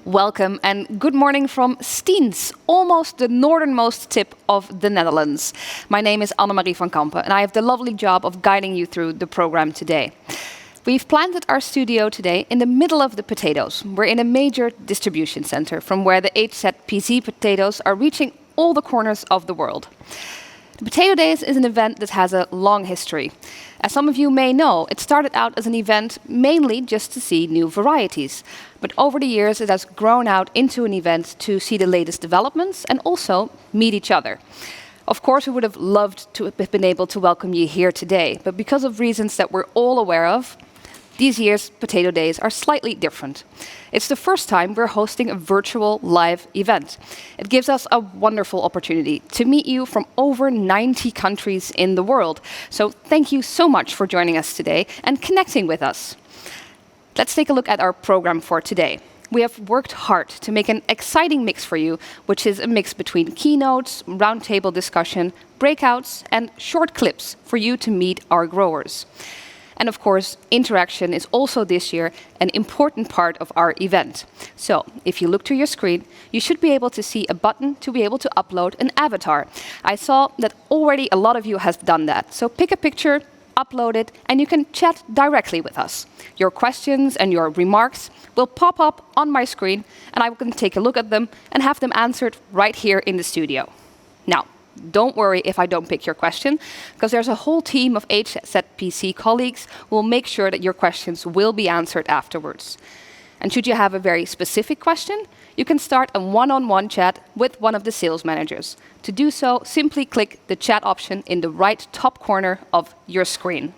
Welcome and good morning from Stiens, almost the northernmost tip of the Netherlands. My name is Annemarie van Kampen and I have the lovely job of guiding you through the program today. We've planted our studio today in the middle of the potatoes. We're in a major distribution center from where the HZPC potatoes are reaching all the corners of the world. The Potato Days is an event that has a long history. As some of you may know, it started out as an event mainly just to see new varieties. But over the years, it has grown out into an event to see the latest developments and also meet each other. Of course, we would have loved to have been able to welcome you here today, but because of reasons that we're all aware of, these year's Potato Days are slightly different. It's the first time we're hosting a virtual live event. It gives us a wonderful opportunity to meet you from over 90 countries in the world. So thank you so much for joining us today and connecting with us. Let's take a look at our program for today. We have worked hard to make an exciting mix for you, which is a mix between keynotes, roundtable discussion, breakouts, and short clips for you to meet our growers. And of course, interaction is also this year an important part of our event. So, if you look to your screen, you should be able to see a button to be able to upload an avatar. I saw that already a lot of you have done that. So pick a picture, upload it, and you can chat directly with us. Your questions and your remarks will pop up on my screen, and I can take a look at them and have them answered right here in the studio. Now, don't worry if I don't pick your question, because there's a whole team of HZPC colleagues who will make sure that your questions will be answered afterwards. And should you have a very specific question, you can start a one-on-one chat with one of the sales managers. To do so, simply click the chat option in the right top corner of your screen.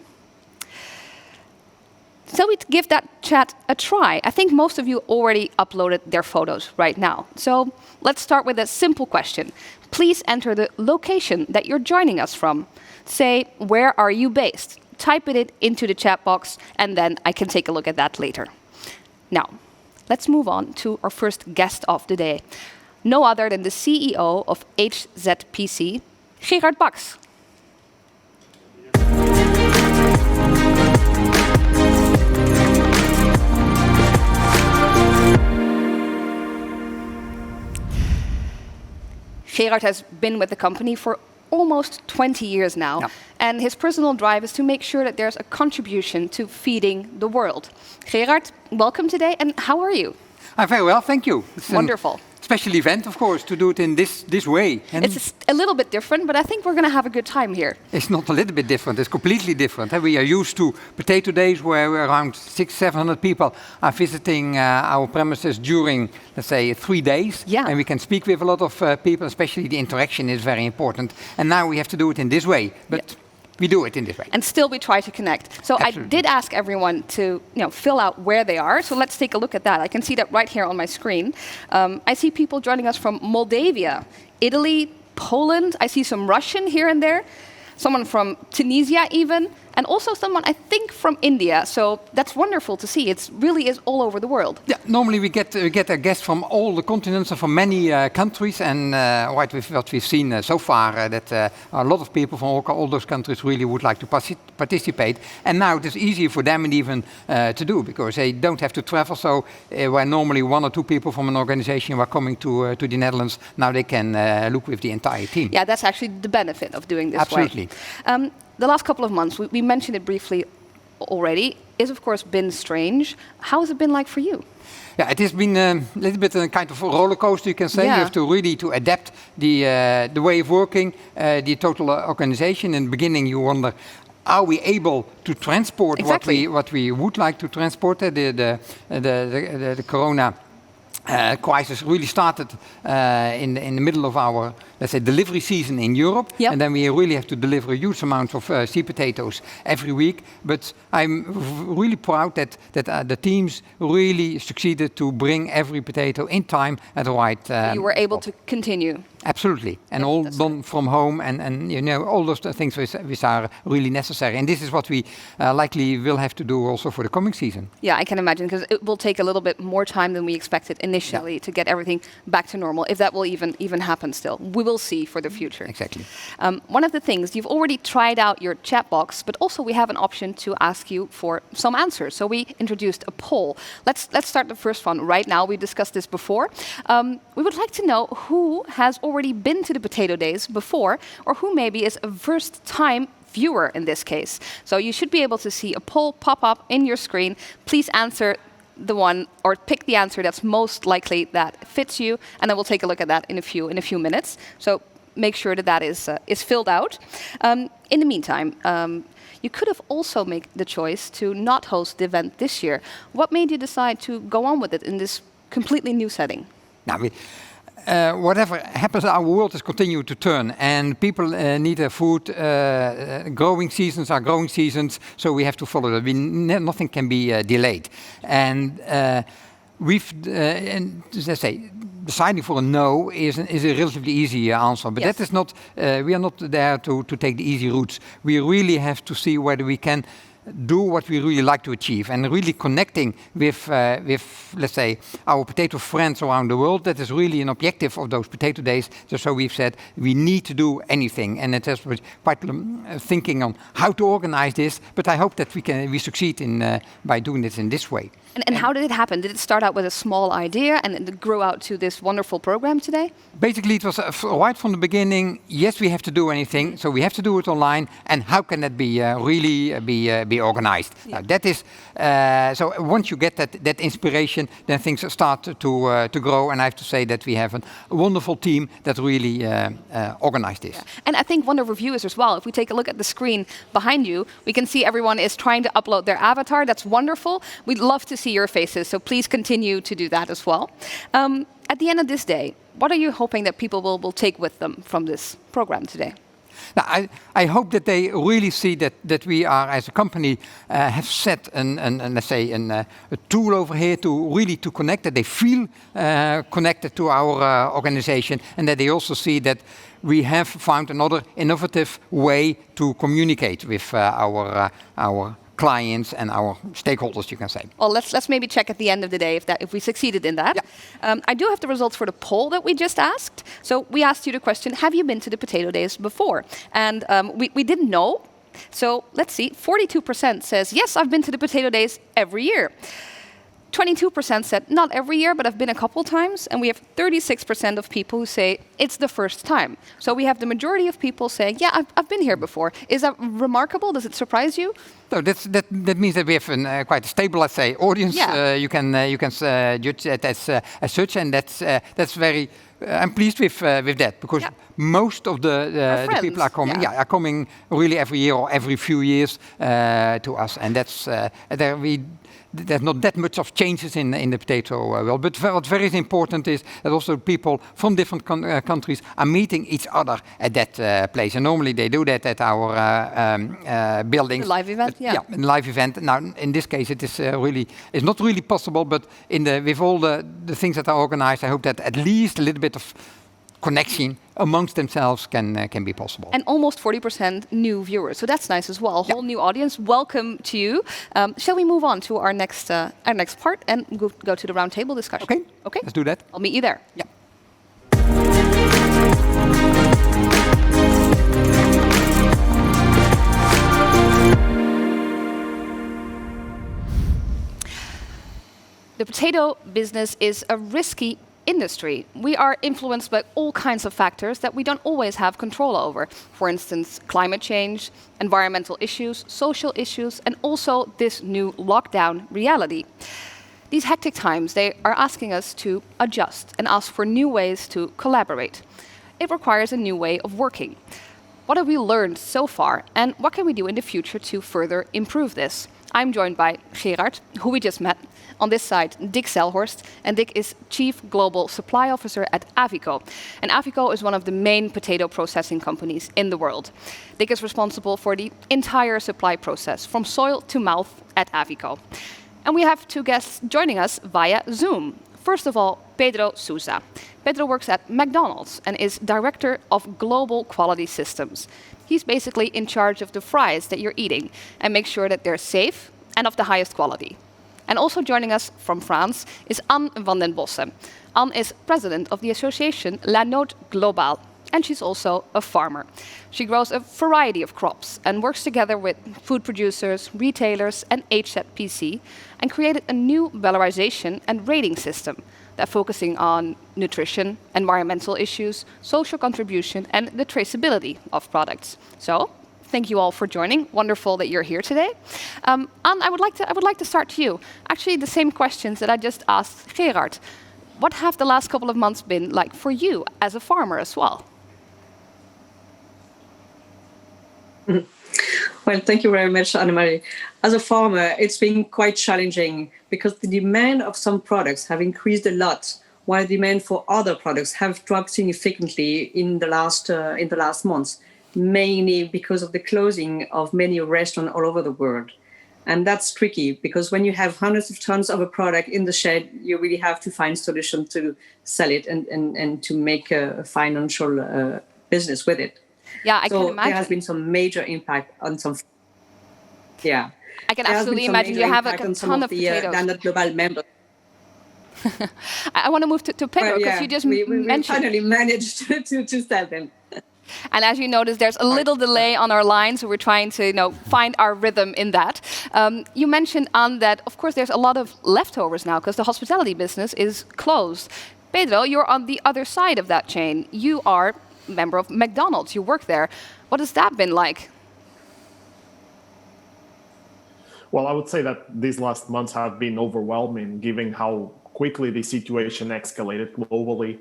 So we give that chat a try. I think most of you already uploaded their photos right now. So let's start with a simple question. Please enter the location that you're joining us from. Say, where are you based? Type it into the chat box, and then I can take a look at that later. Now, let's move on to our first guest of the day. No other than the CEO of HZPC, Gerard Baks. Gerard has been with the company for almost 20 years now, and his personal drive is to make sure that there's a contribution to feeding the world. Gerard, welcome today, and how are you? I'm very well, thank you. It's wonderful. Special event, of course, to do it in this way. And it's a little bit different, but I think we're going to have a good time here. It's not a little bit different, it's completely different. We are used to Potato Days where around 600-700 people are visiting our premises during, let's say, 3 days. Yeah. And we can speak with a lot of people, especially the interaction is very important. And now we have to do it in this way. But we do it in this way. And still we try to connect. So absolutely. I did ask everyone to fill out where they are. So let's take a look at that. I can see that right here on my screen. I see people joining us from Moldavia, Italy, Poland. I see some Russian here and there. Someone from Tunisia even. And also someone, I think, from India. So that's wonderful to see. It really is all over the world. Yeah, normally we get a guest from all the continents and from many countries. And what we've seen so far, that a lot of people from all those countries really would like to participate. And now it is easier for them even to do, because they don't have to travel. So where normally 1 or 2 people from an organization were coming to the Netherlands, now they can look with the entire team. Yeah, that's actually the benefit of doing this Absolutely. way. The last couple of months, we mentioned it briefly already, is of course been strange. How has it been like for you? Yeah, it has been a little bit a kind of a roller coaster, you can say. Yeah. You have to really adapt the way of working, the total organization. In the beginning, you wonder, are we able to transport what we would like to transport? The corona crisis really started in the middle of our, let's say, delivery season in Europe. Yep. And then we really have to deliver a huge amount of sweet potatoes every week. But I'm really proud that the teams really succeeded to bring every potato in time at the right you were able to continue. Absolutely. And all done from home and all those things which are really necessary. And this is what we likely will have to do also for the coming season. Yeah, I can imagine, because it will take a little bit more time than we expected initially to get everything back to normal, if that will even happen still. We will will see for the future. Exactly. One of the things, you've already tried out your chat box, but also we have an option to ask you for some answers. So we introduced a poll. Let's start the first one right now. We discussed this before. We would like to know who has already been to the Potato Days before, or who maybe is a first-time viewer in this case. So you should be able to see a poll pop up in your screen. Please answer the one, or pick the answer that's most likely that fits you, and then we'll take a look at that in a few minutes. So make sure that that is filled out. In the meantime, you could have also made the choice to not host the event this year. What made you decide to go on with it in this completely new setting? Now, whatever happens, our world is continuing to turn, and people need their food. Growing seasons are growing seasons, so we have to follow that. Nothing can be delayed. And let's say, deciding for a no is a relatively easy answer. But yes, that is not. We are not there to take the easy routes. We really have to see whether we can do what we really like to achieve, and really connecting with let's say, our potato friends around the world. That is really an objective of those Potato Days. So we've said we need to do anything, and it has quite thinking on how to organize this. But I hope that we succeed in by doing this in this way. And how did it happen? Did it start out with a small idea and it grew out to this wonderful program today? Basically, it was right from the beginning. Yes, we have to do anything, so we have to do it online. And how can that be really be organized? Yeah. That is so. Once you get that inspiration, then things start to grow. And I have to say that we have a wonderful team that really organized this. Yeah. And I think one of our viewers as well. If we take a look at the screen behind you, we can see everyone is trying to upload their avatar. That's wonderful. We'd love to see your faces, so please continue to do that as well. At the end of this day, what are you hoping that people will take with them from this program today? Now, I hope that they really see that we are, as a company, have set let's say a tool over here to really to connect, that they feel connected to our organization, and that they also see that we have found another innovative way to communicate with our clients and our stakeholders, you can say. Well, let's maybe check at the end of the day if we succeeded in that. Yeah. I do have the results for the poll that we just asked. So we asked you the question, have you been to the Potato Days before? And we didn't know. So let's see, 42% says, yes, I've been to the Potato Days every year. 22% said, not every year, but I've been a couple times. And we have 36% of people who say, it's the first time. So we have the majority of people saying, yeah, I've been here before. Is that remarkable? Does it surprise you? So that means that we have quite a stable, let's say, audience. Yeah. You can judge that as such, and that's very. I'm pleased with that, because most of the people are coming. Are coming really every year or every few years to us, and that's there's not that much of changes in the potato world. But what's very important is that also people from different countries are meeting each other at that place. And normally they do that at our buildings. The live event, a live event. Now, in this case, it is it's not really possible. But with all the things that are organized, I hope that at least a little bit of connection amongst themselves can be possible. And almost 40% new viewers, so that's nice as well. A whole new audience. Welcome to you. Shall we move on to our next part and go to the roundtable discussion? Okay. Okay. Let's do that. I'll meet you there. Yeah. The potato business is a risky industry. We are influenced by all kinds of factors that we don't always have control over. For instance, climate change, environmental issues, social issues, and also this new lockdown reality. These hectic times, they are asking us to adjust and ask for new ways to collaborate. It requires a new way of working. What have we learned so far, and what can we do in the future to further improve this? I'm joined by Gerard, who we just met. On this side, Dick Selhorst, and Dick is Chief Global Supply Officer at Avico. And Avico is one of the main potato processing companies in the world. Dick is responsible for the entire supply process, from soil to mouth at Avico. And we have two guests joining us via Zoom. First of all, Pedro Sousa. Pedro works at McDonald's and is Director of Global Quality Systems. He's basically in charge of the fries that you're eating and makes sure that they're safe and of the highest quality. And also joining us from France is Anne van den Bossen. Anne is president of the association La Note Globale. and she's also a farmer. She grows a variety of crops and works together with food producers, retailers, and HZPC, and created a new valorization and rating system that focusing on nutrition, environmental issues, social contribution, and the traceability of products. So, thank you all for joining. Wonderful that you're here today. Anne, I would like to start to you. Actually, the same questions that I just asked Gerard. What have the last couple of months been like for you as a farmer as well? Well, thank you very much, Annemarie. As a farmer, it's been quite challenging because the demand of some products have increased a lot, while demand for other products have dropped significantly in the last months, mainly because of the closing of many restaurants all over the world. And that's tricky because when you have hundreds of tons of a product in the shed, you really have to find solutions to sell it and to make a financial business with it. Yeah, I can imagine. There has been some major impact on some. Yeah. I can absolutely imagine you have a ton of potatoes. Standard Global members. I want to move to Pedro because you just mentioned. We finally managed to sell them. And as you notice, there's a little delay on our line, so we're trying to find our rhythm in that. You mentioned, Anne, that of course there's a lot of leftovers now because the hospitality business is closed. Pedro, you're on the other side of that chain. You are a member of McDonald's. You work there. What has that been like? Well, I would say that these last months have been overwhelming, given how quickly the situation escalated globally.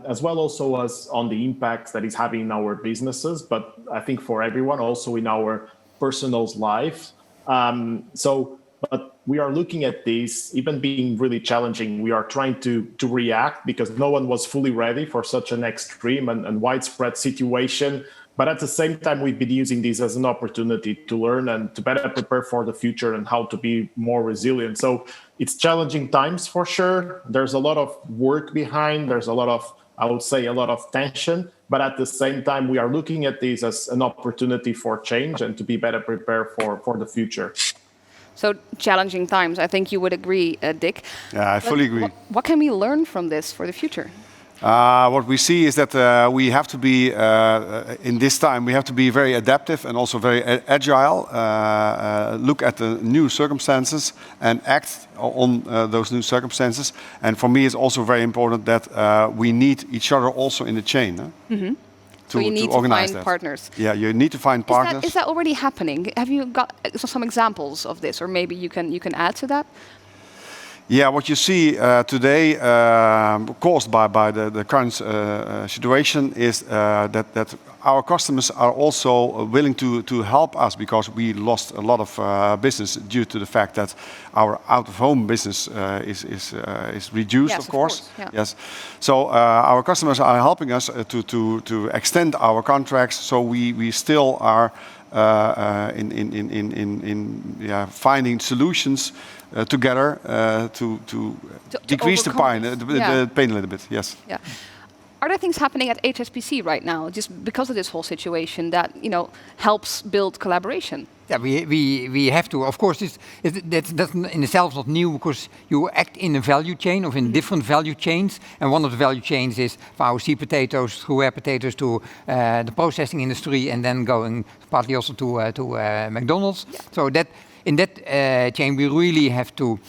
As well also as on the impacts that it's having in our businesses, but I think for everyone also in our personal life. But we are looking at this, even being really challenging, we are trying to react because no one was fully ready for such an extreme and widespread situation. But at the same time, we've been using this as an opportunity to learn and to better prepare for the future and how to be more resilient. So it's challenging times for sure. There's a lot of work behind. There's a lot of, I would say, a lot of tension. But at the same time, we are looking at this as an opportunity for change and to be better prepared for the future. So challenging times. I think you would agree, Dick. Yeah, I fully agree. What can we learn from this for the future? What we see is that we have to be, in this time, we have to be very adaptive and also very agile, look at the new circumstances and act on those new circumstances. And for me, it's also very important that we need each other also in the chain. Mm-hmm. So you need to find partners. Yeah, you need to find partners. Is that already happening? Have you got some examples of this, or maybe you can add to that? Yeah, what you see today, caused by the current situation, is that our customers are also willing to help us because we lost a lot of business due to the fact that our out-of-home business is reduced, yes, of course. Yeah. Yes. So our customers are helping us to extend our contracts. So we still are finding solutions together to decrease the pain a little bit. Yes. Yeah. Are there things happening at HSBC right now, just because of this whole situation, that helps build collaboration? Yeah, we have to. Of course, that's in itself not new because you act in a value chain or in different value chains, and one of the value chains is for our sea potatoes through air potatoes to the processing industry, and then going partly also to McDonald's. Yeah. So that. In that chain, we really have to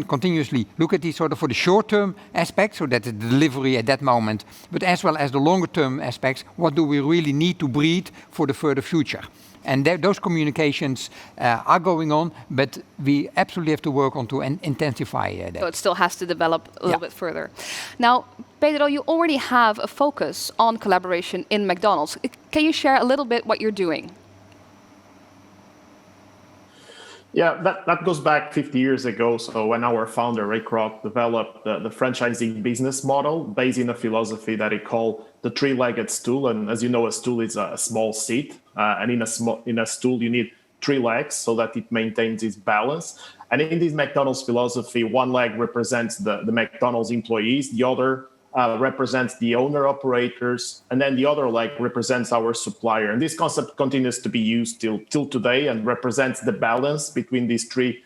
continuously look at these sort of for the short-term aspects, so that the delivery at that moment, but as well as the longer-term aspects, what do we really need to breed for the further future? And those communications are going on, but we absolutely have to work on to intensify that. So it still has to develop a little bit further. Now, Pedro, you already have a focus on collaboration in McDonald's. Can you share a little bit what you're doing? Yeah, that goes back 50 years ago. So when our founder, Ray Kroc, developed the franchising business model based in a philosophy that he called the three-legged stool. And as you know, a stool is a small seat. And in a stool, you need three legs so that it maintains its balance. And in this McDonald's philosophy, one leg represents the McDonald's employees, the other represents the owner operators, and then the other leg represents our supplier. And this concept continues to be used till today and represents the balance between these three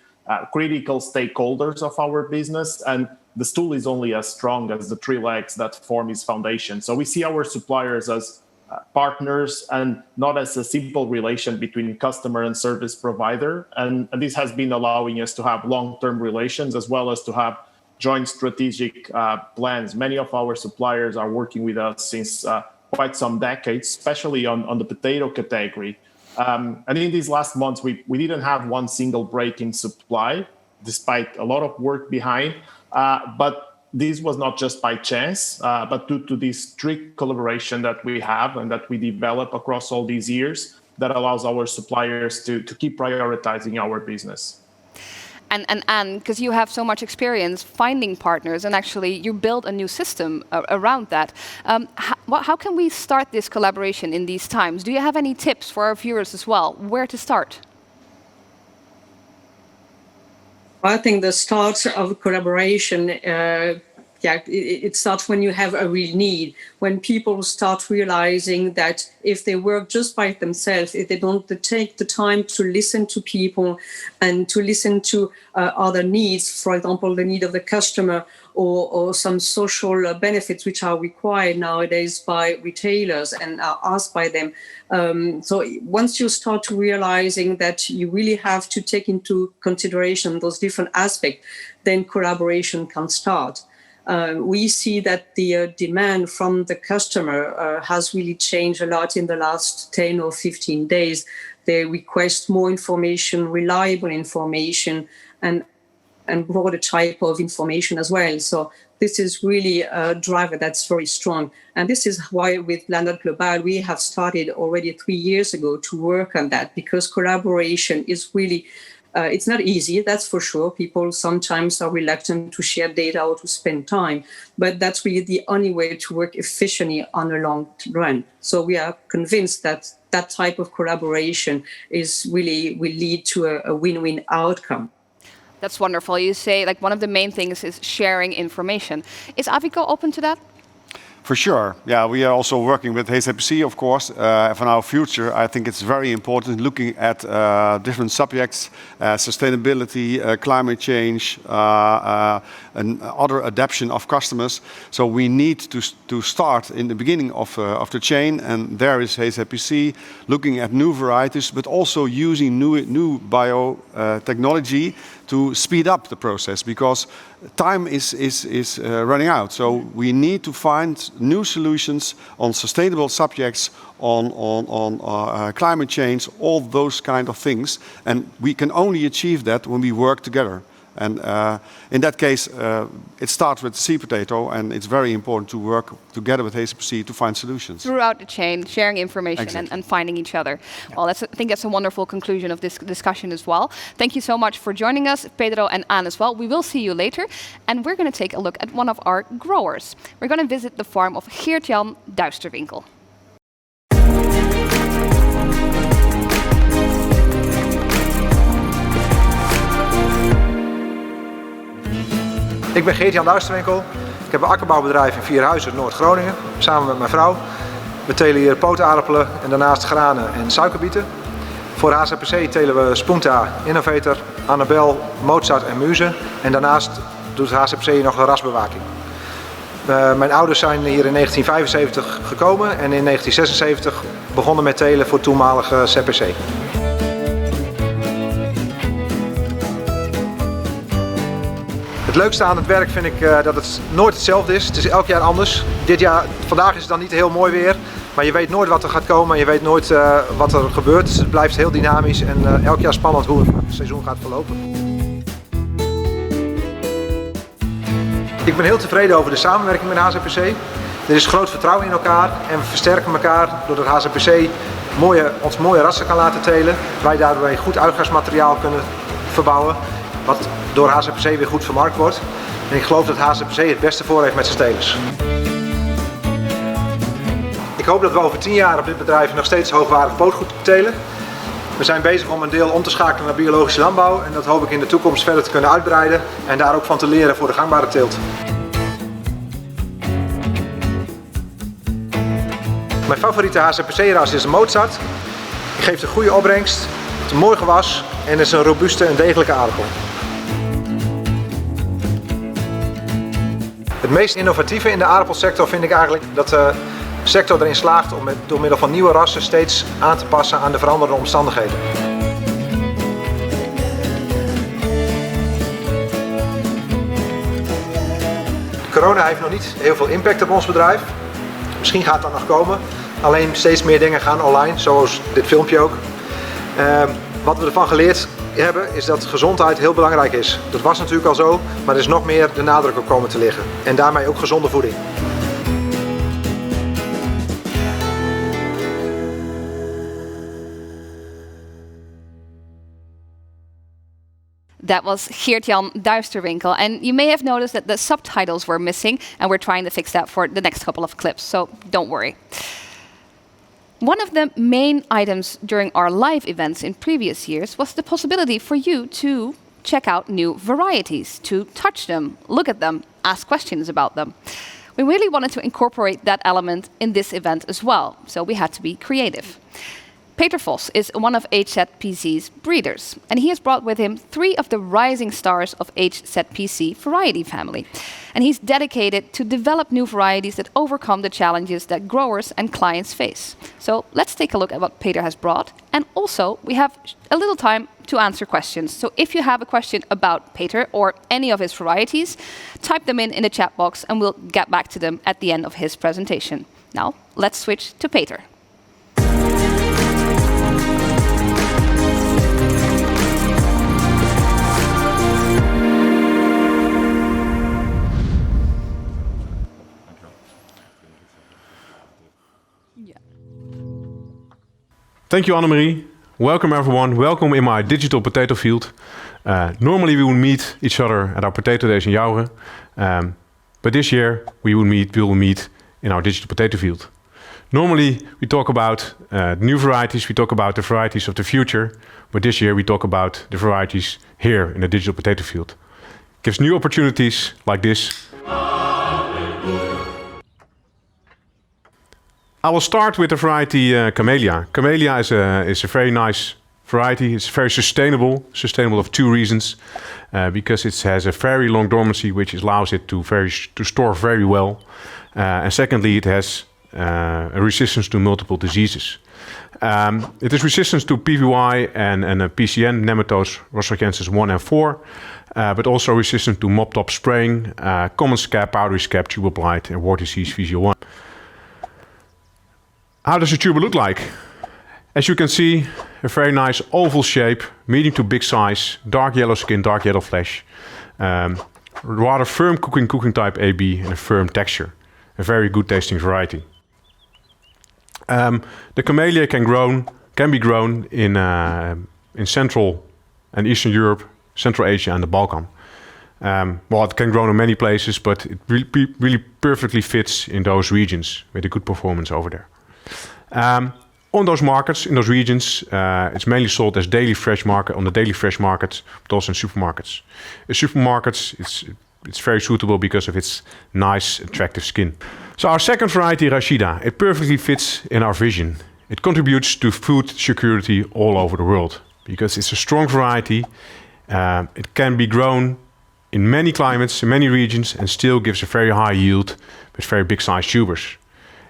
critical stakeholders of our business, and the stool is only as strong as the three legs that form its foundation. So we see our suppliers as partners and not as a simple relation between customer and service provider. And this has been allowing us to have long-term relations as well as to have joint strategic plans. Many of our suppliers are working with us since quite some decades, especially on the potato category. And in these last months, we didn't have one single break in supply, despite a lot of work behind. But this was not just by chance, but due to this strict collaboration that we have and that we develop across all these years that allows our suppliers to keep prioritizing our business. And because you have so much experience finding partners, and actually you build a new system around that, how can we start this collaboration in these times? Do you have any tips for our viewers as well? Where to start? I think the start of collaboration, it starts when you have a real need, when people start realizing that if they work just by themselves, if they don't take the time to listen to people and to listen to other needs, for example, the need of the customer or some social benefits which are required nowadays by retailers and are asked by them. So once you start to realizing that you really have to take into consideration those different aspects, then collaboration can start. We see that the demand from the customer has really changed a lot in the last 10 or 15 days. They request more information, reliable information, and broader type of information as well. So this is really a driver that's very strong. And this is why with Landed Global, we have started already 3 years ago to work on that, because collaboration is really, it's not easy, that's for sure. People sometimes are reluctant to share data or to spend time, but that's really the only way to work efficiently on a long run. So we are convinced that that type of collaboration is really will lead to a win-win outcome. That's wonderful. You say like one of the main things is sharing information. Is Avico open to that? For sure. Yeah, we are also working with HZPC, of course. For our future, I think it's very important looking at different subjects, sustainability, climate change, and other adaptation of customers. So we need to start in the beginning of the chain, and there is HZPC looking at new varieties, but also using new biotechnology to speed up the process, because time is running out. So we need to find new solutions on sustainable subjects, on climate change, all those kind of things. And we can only achieve that when we work together. And in that case, it starts with the sea potato, and it's very important to work together with HZPC to find solutions. Throughout the chain, sharing information Exactly. and finding each other. Yeah. Well, I think that's a wonderful conclusion of this discussion as well. Thank you so much for joining us, Pedro and Anne as well. We will see you later, and we're going to take a look at one of our growers. We're going to visit the farm of Geert-Jan Duisterwinkel. Ik ben Geert-Jan Duisterwinkel. Ik heb een akkerbouwbedrijf in Vierhuizen, Noord-Groningen, samen met mijn vrouw. We telen hier pootaardappelen en daarnaast granen en suikerbieten. Voor HZPC telen we Spunta, Innovator, Annabel, Mozart en Muze. En daarnaast doet HZPC nog de rasbewaking. Mijn ouders zijn hier in 1975 gekomen en in 1976 begonnen met telen voor toenmalige ZPC. Het leukste aan het werk vind ik dat het nooit hetzelfde is. Het is elk jaar anders. Vandaag is het dan niet heel mooi weer, maar je weet nooit wat er gaat komen en je weet nooit wat er gebeurt. Dus het blijft heel dynamisch en elk jaar spannend hoe het seizoen gaat verlopen. Ik ben heel tevreden over de samenwerking met HZPC. Er is groot vertrouwen in elkaar en we versterken elkaar doordat HZPC ons mooie rassen kan laten telen. Wij daardoor goed uitgangsmateriaal kunnen verbouwen, wat door HZPC weer goed vermarkt wordt. En ik geloof dat HZPC het beste voor heeft met zijn telers. Ik hoop dat we over 10 jaar op dit bedrijf nog steeds hoogwaardig pootgoed telen. We zijn bezig om een deel om te schakelen naar biologische landbouw en dat hoop ik in de toekomst verder te kunnen uitbreiden en daar ook van te leren voor de gangbare teelt. Mijn favoriete HZPC-ras is de Mozart. Die geeft een goede opbrengst, het is een mooi gewas en is een robuuste en degelijke aardappel. Het meest innovatieve in de aardappelsector vind ik eigenlijk dat de sector erin slaagt om door middel van nieuwe rassen steeds aan te passen aan de veranderende omstandigheden. Corona heeft nog niet heel veel impact op ons bedrijf. Misschien gaat dat nog komen. Alleen steeds meer dingen gaan online, zoals dit filmpje ook. Wat we ervan geleerd hebben is dat gezondheid heel belangrijk is. Dat was natuurlijk al zo, maar er is nog meer de nadruk op komen te liggen. En daarmee ook gezonde voeding. That was Geert-Jan Duisterwinkel. And you may have noticed that the subtitles were missing, and we're trying to fix that for the next couple of clips, so don't worry. One of the main items during our live events in previous years was the possibility for you to check out new varieties, to touch them, look at them, ask questions about them. We really wanted to incorporate that element in this event as well, so we had to be creative. Peter Vos is one of HZPC's breeders, and he has brought with him 3 of the rising stars of HZPC variety family. And he's dedicated to develop new varieties that overcome the challenges that growers and clients face. So let's take a look at what Peter has brought, and also we have a little time to answer questions. So if you have a question about Peter or any of his varieties, type them in the chat box and we'll get back to them at the end of his presentation. Now, let's switch to Peter. Thank you, Annemarie. Welcome everyone. Welcome in my digital potato field. Normally we would meet each other at our potato days in Jouren, but this year we will meet in our digital potato field. Normally we talk about new varieties, we talk about the varieties of the future, but this year we talk about the varieties here in the digital potato field. It gives new opportunities like this. I will start with the variety Camellia. Camellia is a very nice variety. It's very sustainable. Sustainable of 2 reasons. Because it has a very long dormancy, which allows it to store very well. And secondly, it has a resistance to multiple diseases. It is resistant to PVY and PCN nematodes, Rostrachensis 1 and 4, but also resistant to mop top spraying, common scab, powdery scab, tuber blight, and wart disease Visio 1. How does a tuber look like? As you can see, a very nice oval shape, medium to big size, dark yellow skin, dark yellow flesh, rather firm cooking type AB, and a firm texture. A very good tasting variety. The Camellia can be grown in Central and Eastern Europe, Central Asia, and the Balkan. Well, it can grow in many places, but it really perfectly fits in those regions with a good performance over there. On those markets, in those regions, it's mainly sold as daily fresh market on the daily fresh market, but also in supermarkets. In supermarkets, it's very suitable because of its nice, attractive skin. So our second variety, Rashida, it perfectly fits in our vision. It contributes to food security all over the world because it's a strong variety. It can be grown in many climates, in many regions, and still gives a very high yield with very big sized tubers.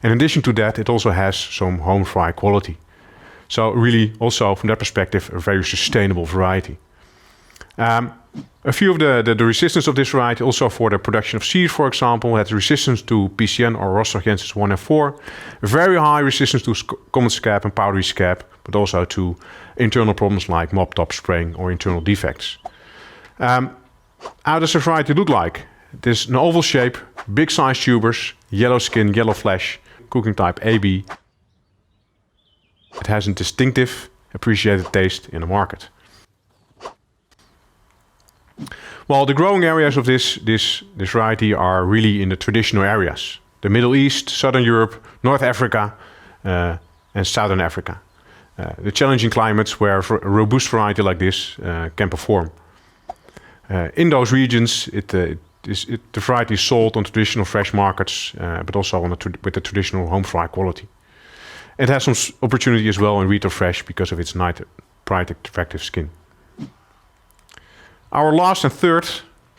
In addition to that, it also has some home fry quality. So really also from that perspective, a very sustainable variety. A few of the resistance of this variety also for the production of seed, for example, has resistance to PCN or Rostrachensis 1 and 4. A very high resistance to common scab and powdery scab, but also to internal problems like mop top spraying or internal defects. How does the variety look like? It is an oval shape, big size tubers, yellow skin, yellow flesh, cooking type AB. It has a distinctive, appreciated taste in the market. Well, the growing areas of this variety are really in the traditional areas. The Middle East, Southern Europe, North Africa, and Southern Africa. The challenging climates where a robust variety like this can perform. In those regions, the variety is sold on traditional fresh markets, but also with the traditional home fry quality. It has some opportunity as well in retail fresh because of its bright, attractive skin. Our last and third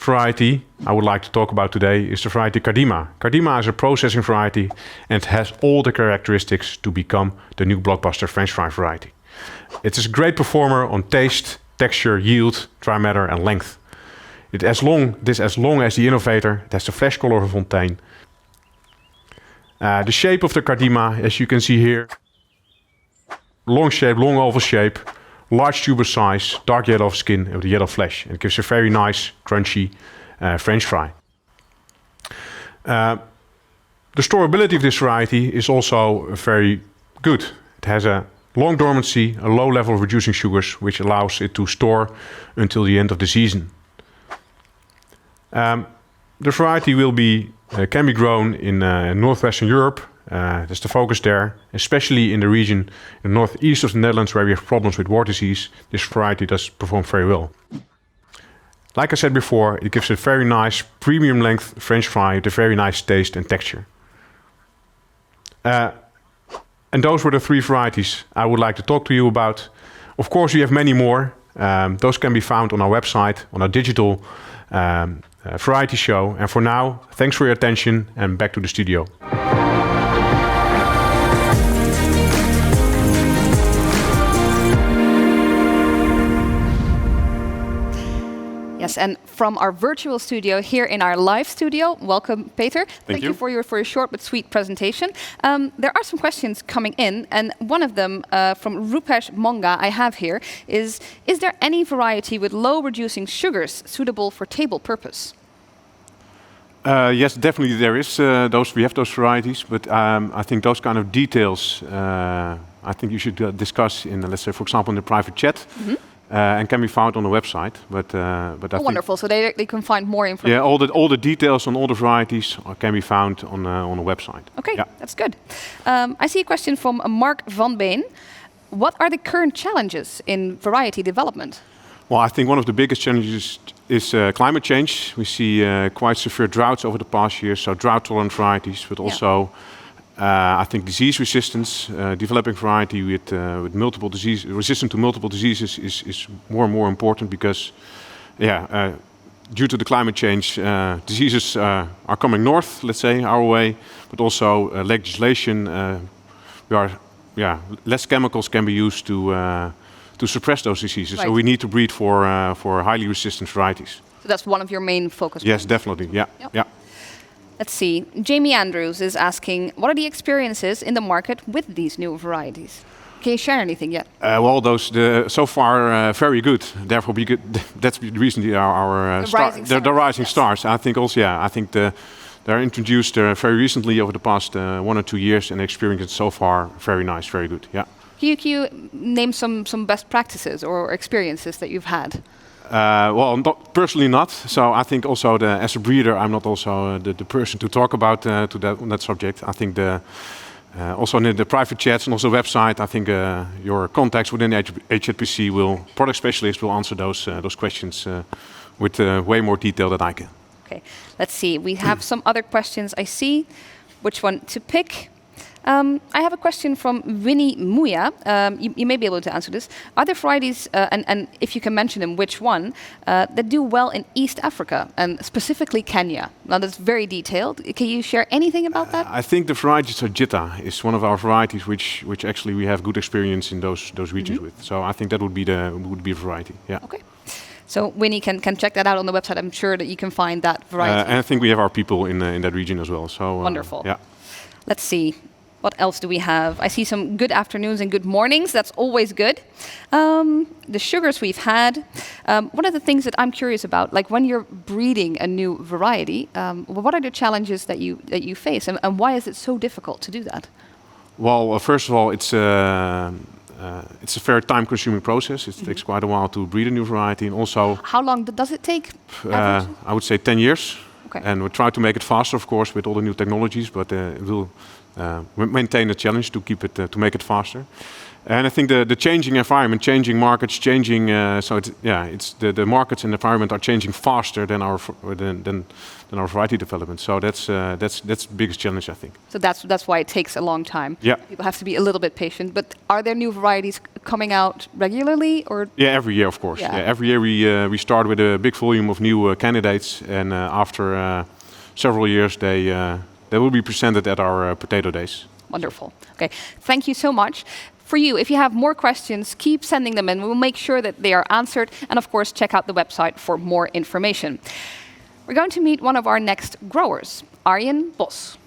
variety I would like to talk about today is the variety Cardima. Cardima is a processing variety and has all the characteristics to become the new blockbuster French fry variety. It is a great performer on taste, texture, yield, dry matter and length. It is as long as the innovator. It has the flesh color of a fontaine. The shape of the Cardima, as you can see here, long shape, long oval shape, large tuber size, dark yellow skin with yellow flesh. And it gives a very nice, crunchy French fry. The storability of this variety is also very good. It has a long dormancy, a low level of reducing sugars, which allows it to store until the end of the season. The variety can be grown in northwestern Europe. That's the focus there, especially in the region in the northeast of the Netherlands where we have problems with wart disease. This variety does perform very well. Like I said before, it gives a very nice premium length French fry with a very nice taste and texture. And those were the 3 varieties I would like to talk to you about. Of course, we have many more. Those can be found on our website, on our digital variety show. And for now, thanks for your attention and back to the studio. Yes, and from our virtual studio here in our live studio, welcome, Peter. Thank you for your short but sweet presentation. There are some questions coming in, and one of them from Rupesh Monga I have here is there any variety with low reducing sugars suitable for table purpose? Yes, definitely there is. We have those varieties, but I think those kind of details I think you should discuss in, let's say, for example, in the private chat. Mm-hmm. And can be found on the website. But I wonderful. So they can find more information. Yeah, all the details on all the varieties can be found on the website. Okay, yeah. That's good. I see a question from Mark Van Been. What are the current challenges in variety development? Well, I think one of the biggest challenges is climate change. We see quite severe droughts over the past years, so drought-tolerant varieties, but also I think disease resistance, developing variety with multiple disease, resistant to multiple diseases is more and more important because, due to the climate change, diseases are coming north, let's say, our way, but also legislation. Less chemicals can be used to suppress those diseases. Right. So we need to breed for highly resistant varieties. So that's one of your main focus points. Yes, definitely. Yeah. Yep. Yeah. Let's see. Jamie Andrews is asking, what are the experiences in the market with these new varieties? Can you share anything yet? Well, so far very good. Therefore, that's the reason the rising stars. I think also, I think they're introduced very recently over the past 1 or 2 years, and the experience so far very nice, very good. Yeah. Can you name some bbest practices or experiences that you've had? Well, personally not. So I think also as a breeder, I'm not also the person to talk about on that subject. I think also in the private chats and also website, I think your contacts within HZPC product specialists will answer those questions with way more detail than I can. Okay, let's see. We have some other questions. I see which one to pick. I have a question from Winnie Muya. You may be able to answer this. Are there varieties, and if you can mention them, which one, that do well in East Africa, and specifically Kenya? Now, that's very detailed. Can you share anything about that? I think the variety Sajita is one of our varieties which actually we have good experience in those regions with. So I think that would be a variety. Yeah. Okay. So Winnie can check that out on the website. I'm sure that you can find that variety. And I think we have our people in that region as well. So wonderful. Yeah. Let's see. What else do we have? I see some good afternoons and good mornings. That's always good. The sugars we've had. One of the things that I'm curious about, like when you're breeding a new variety, what are the challenges that you face, and why is it so difficult to do that? Well, first of all, it's a very time-consuming process. It takes quite a while to breed a new variety, and also. How long does it take? I would say 10 years. Okay. And we try to make it faster, of course, with all the new technologies, but it will maintain a challenge to keep it to make it faster. And I think the changing environment, changing markets, changing the markets and environment are changing faster than our variety development. So that's the biggest challenge, I think. So that's why it takes a long time. Yeah. People have to be a little bit patient. But are there new varieties coming out regularly, or? Yeah, every year, of course. Yeah. Yeah, every year we start with a big volume of new candidates, and after several years they will be presented at our Potato Days. Wonderful. Okay, thank you so much. For you, if you have more questions, keep sending them in. We'll make sure that they are answered. And of course, check out the website for more information. We're going to meet one of our next growers, Arjen Bos.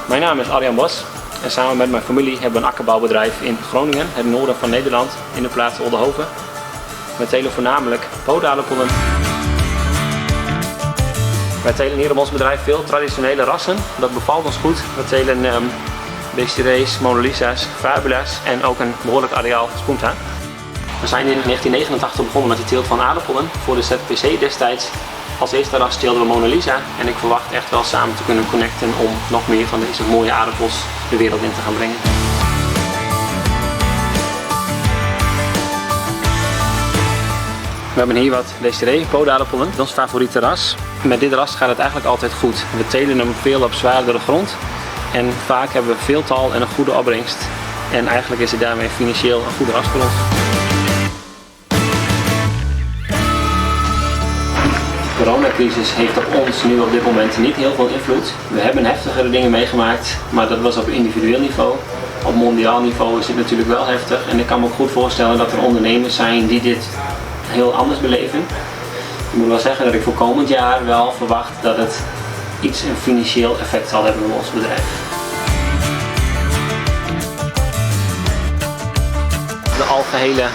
Mijn naam is Arjen Bos en samen met mijn familie hebben we een akkerbouwbedrijf in Groningen, het noorden van Nederland, in de plaats Oldenhoven. We telen voornamelijk pootaardappelen. Wij telen hier op ons bedrijf veel traditionele rassen, dat bevalt ons goed. We telen Desirees, Mona Lisa's, Fabulas en ook een behoorlijk areaal Spunta. We zijn in 1989 begonnen met de teelt van aardappelen voor de HZPC destijds. Als eerste ras teelden we Mona Lisa en ik verwacht echt wel samen te kunnen connecten om nog meer van deze mooie aardappels de wereld in te gaan brengen. We hebben hier wat Desiree pootaardappelen, dat is ons favoriete ras. Met dit ras gaat het eigenlijk altijd goed. We telen hem veel op zwaardere grond en vaak hebben we veel tal en een goede opbrengst. En eigenlijk is het daarmee financieel een goede ras voor ons. De coronacrisis heeft op ons nu op dit moment niet heel veel invloed. We hebben heftigere dingen meegemaakt, maar dat was op individueel niveau. Op mondiaal niveau is het natuurlijk wel heftig en ik kan me ook goed voorstellen dat er ondernemers zijn die dit heel anders beleven. Ik moet wel zeggen dat ik voor komend jaar wel verwacht dat het iets een financieel effect zal hebben op ons bedrijf. De algehele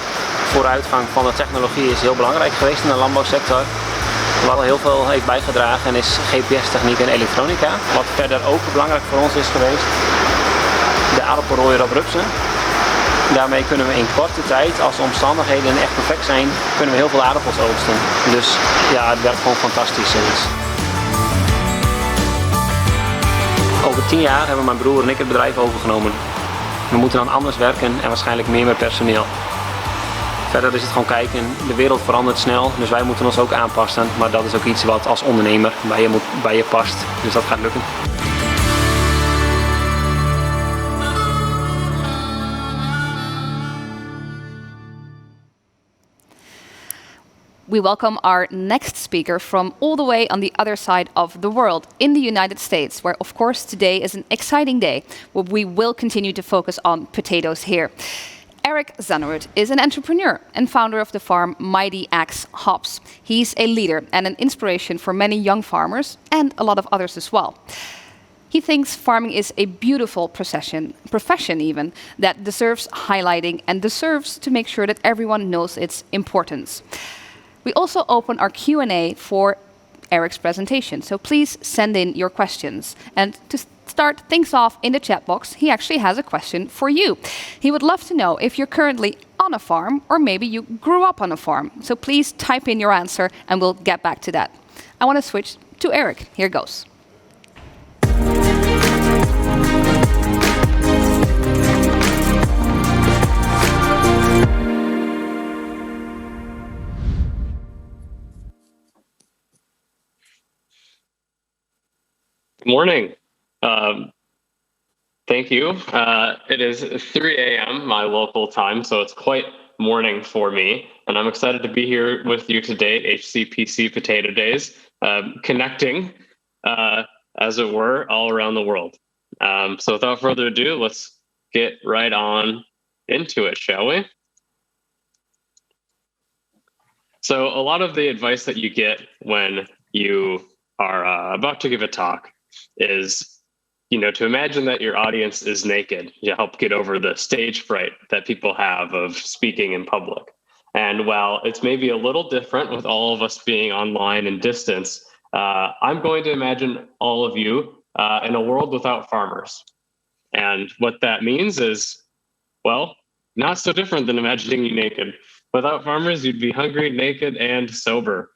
vooruitgang van de technologie is heel belangrijk geweest in de landbouwsector. Wat heel veel heeft bijgedragen is GPS-techniek en elektronica. Wat verder ook belangrijk voor ons is geweest, de aardappelrooier op rupsen. Daarmee kunnen we in korte tijd, als de omstandigheden echt perfect zijn, kunnen we heel veel aardappels oogsten. Dus ja, het werkt gewoon fantastisch. Over 10 jaar hebben mijn broer en ik het bedrijf overgenomen. We moeten dan anders werken en waarschijnlijk meer met personeel. Verder is het gewoon kijken, de wereld verandert snel, dus wij moeten ons ook aanpassen. Maar dat is ook iets wat als ondernemer bij je past, dus dat gaat lukken. We welcome our next speaker from all the way on the other side of the world, in the United States, where of course today is an exciting day, where we will continue to focus on potatoes here. Eric Zannerud is an entrepreneur and founder of the farm Mighty Axe Hops. He's a leader and an inspiration for many young farmers and a lot of others as well. He thinks farming is a beautiful profession even, that deserves highlighting and deserves to make sure that everyone knows its importance. We also open our Q&A for Eric's presentation, so please send in your questions. And to start things off in the chat box, he actually has a question for you. He would love to know if you're currently on a farm or maybe you grew up on a farm. So please type in your answer and we'll get back to that. I want to switch to Eric. Here goes. Good morning. Thank you. It is 3 a.m. my local time, so it's quite morning for me. And I'm excited to be here with you today at HZPC Potato Days, connecting, as it were, all around the world. So without further ado, let's get right on into it, shall we? So a lot of the advice that you get when you are about to give a talk is, to imagine that your audience is naked to help get over the stage fright that people have of speaking in public. And while it's maybe a little different with all of us being online and distance, I'm going to imagine all of you in a world without farmers. And what that means is, well, not so different than imagining you naked. Without farmers, you'd be hungry, naked, and sober.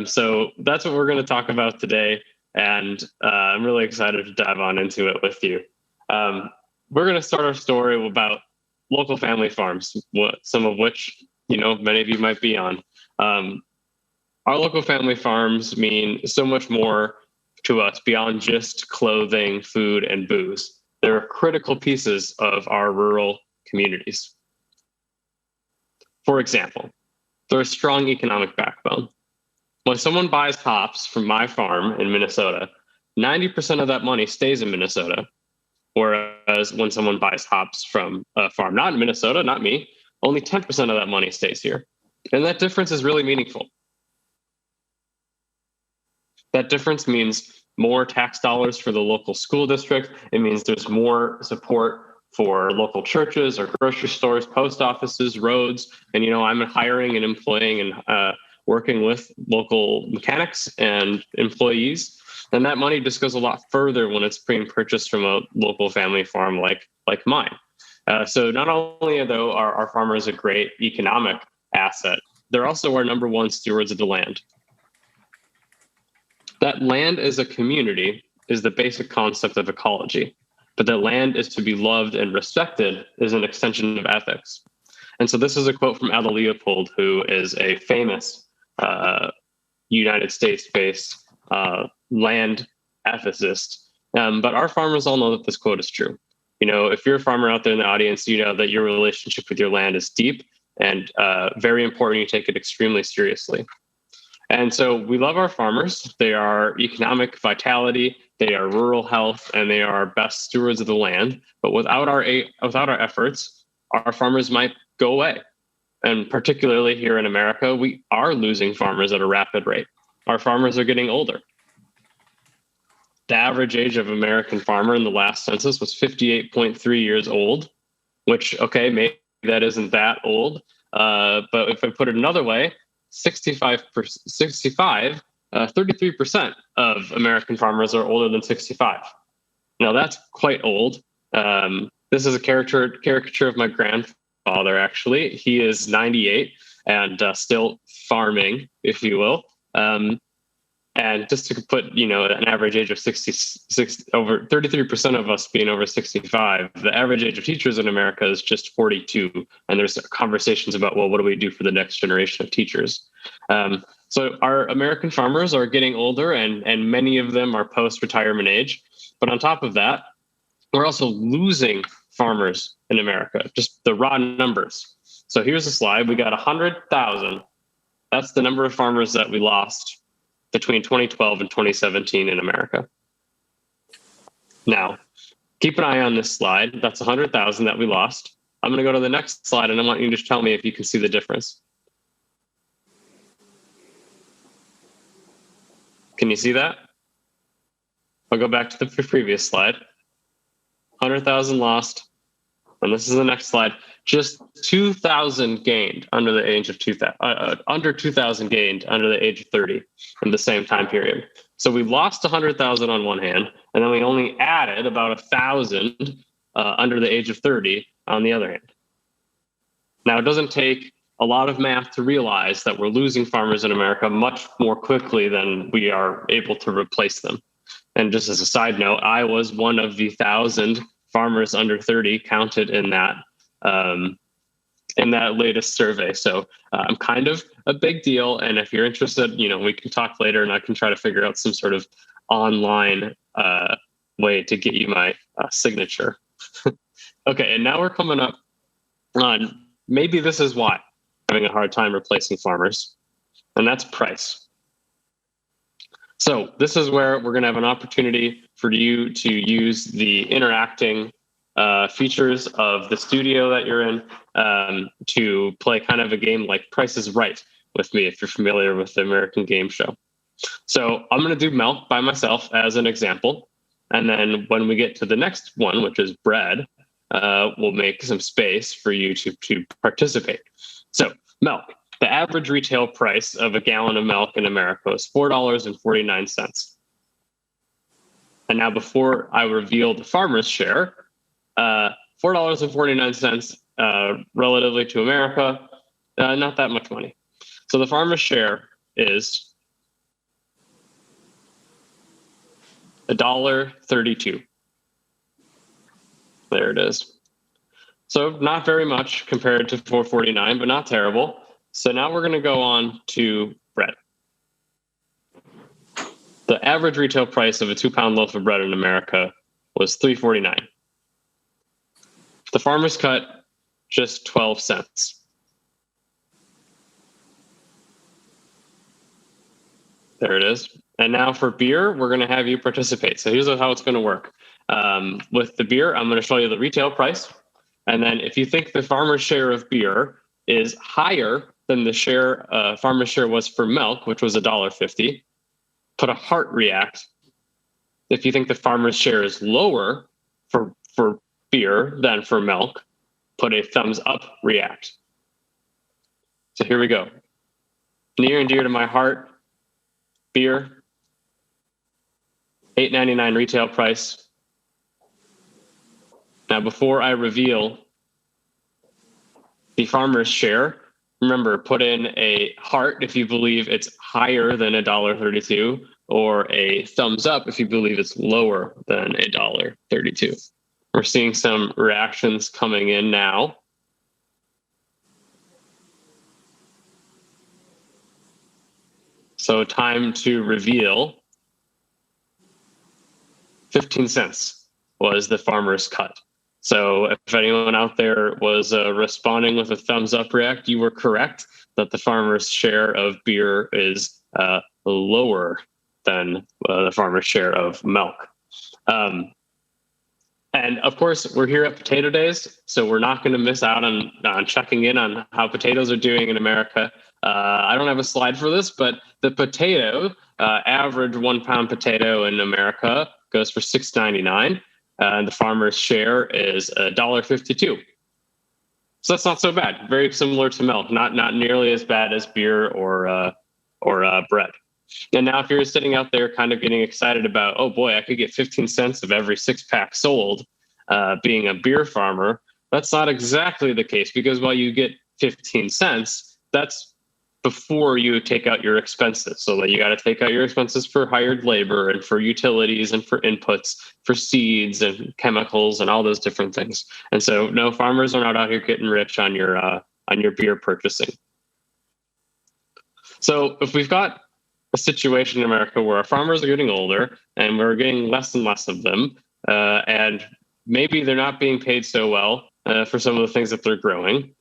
So that's what we're going to talk about today, and I'm really excited to dive on into it with you. We're going to start our story about local family farms, some of which, many of you might be on. Our local family farms mean so much more to us beyond just clothing, food, and booze. They're critical pieces of our rural communities. For example, they're a strong economic backbone. When someone buys hops from my farm in Minnesota, 90% of that money stays in Minnesota. Whereas when someone buys hops from a farm not in Minnesota, not me, only 10% of that money stays here. And that difference is really meaningful. That difference means more tax dollars for the local school district. It means there's more support for local churches or grocery stores, post offices, roads. And, I'm hiring and employing and working with local mechanics and employees. And that money just goes a lot further when it's being purchased from a local family farm like mine. So not only though are our farmers a great economic asset, they're also our number one stewards of the land. That land as a community is the basic concept of ecology, but that land is to be loved and respected is an extension of ethics. And so this is a quote from Ada Leopold, who is a famous United States-based land ethicist. But our farmers all know that this quote is true. If you're a farmer out there in the audience, you know that your relationship with your land is deep and very important. You take it extremely seriously. And so we love our farmers. They are economic vitality, they are rural health, and they are best stewards of the land. But without our efforts, our farmers might go away. And particularly here in America, we are losing farmers at a rapid rate. Our farmers are getting older. The average age of American farmer in the last census was 58.3 years old, which, okay, maybe that isn't that old. But if I put it another way, 33% of American farmers are older than 65. Now that's quite old. This is a caricature of my grandfather, actually. He is 98 and still farming, if you will. And just to put, an average age of 66, over 33% of us being over 65, the average age of teachers in America is just 42. And there's conversations about, well, what do we do for the next generation of teachers? So our American farmers are getting older and many of them are post-retirement age. But on top of that, we're also losing farmers in America, just the raw numbers. So here's a slide. We got 100,000. That's the number of farmers that we lost between 2012 and 2017 in America. Now, keep an eye on this slide. That's 100,000 that we lost. I'm going to go to the next slide, and I want you to tell me if you can see the difference. Can you see that? I'll go back to the previous slide. 100,000 lost. And this is the next slide. Just 2,000 gained under the age of 2,000, under 2,000 gained under the age of 30 in the same time period. So we lost 100,000 on one hand, and then we only added about 1,000 under the age of 30 on the other hand. Now, it doesn't take a lot of math to realize that we're losing farmers in America much more quickly than we are able to replace them. And just as a side note, I was one of the 1,000 farmers under 30 counted in that latest survey. So I'm kind of a big deal. And if you're interested, we can talk later and I can try to figure out some sort of online way to get you my signature. Okay, and now we're coming up on maybe this is why I'm having a hard time replacing farmers, and that's price. So this is where we're going to have an opportunity for you to use the interacting features of the studio that you're in to play kind of a game like Price is Right with me, if you're familiar with the American game show. So I'm going to do milk by myself as an example. And then when we get to the next one, which is bread, we'll make some space for you to participate. So milk. The average retail price of a gallon of milk in America is $4.49. And now before I reveal the farmer's share, $4.49 relatively to America, not that much money. So the farmer's share is $1.32. There it is. So not very much compared to $4.49, but not terrible. So now we're going to go on to bread. The average retail price of a 2-pound loaf of bread in America was $3.49. The farmer's cut, just 12 cents. There it is. And now for beer, we're going to have you participate. So here's how it's going to work. With the beer, I'm going to show you the retail price. And then if you think the farmer's share of beer is higher than the share farmer's share was for milk, which was $1.50, put a heart react. If you think the farmer's share is lower for beer than for milk, put a thumbs up react. So here we go. Near and dear to my heart, beer, $8.99 retail price. Now, before I reveal the farmer's share, remember, put in a heart if you believe it's higher than $1.32, or a thumbs up if you believe it's lower than $1.32. We're seeing some reactions coming in now. So time to reveal. 15 cents was the farmer's cut. So if anyone out there was responding with a thumbs up react, you were correct that the farmer's share of beer is lower than the farmer's share of milk. And of course, we're here at Potato Days, so we're not going to miss out on checking in on how potatoes are doing in America. I don't have a slide for this, but the potato, average 1-pound potato in America goes for $6.99. And the farmer's share is $1.52. So that's not so bad. Very similar to milk, not nearly as bad as beer or bread. And now if you're sitting out there kind of getting excited about, oh boy, I could get 15 cents of every 6-pack sold, being a beer farmer, that's not exactly the case, because while you get 15 cents, that's before you take out your expenses. So that you got to take out your expenses for hired labor and for utilities and for inputs, for seeds and chemicals and all those different things. And so no, farmers are not out here getting rich on your beer purchasing. So if we've got a situation in America where our farmers are getting older and we're getting less and less of them, and maybe they're not being paid so well for some of the things that they're growing,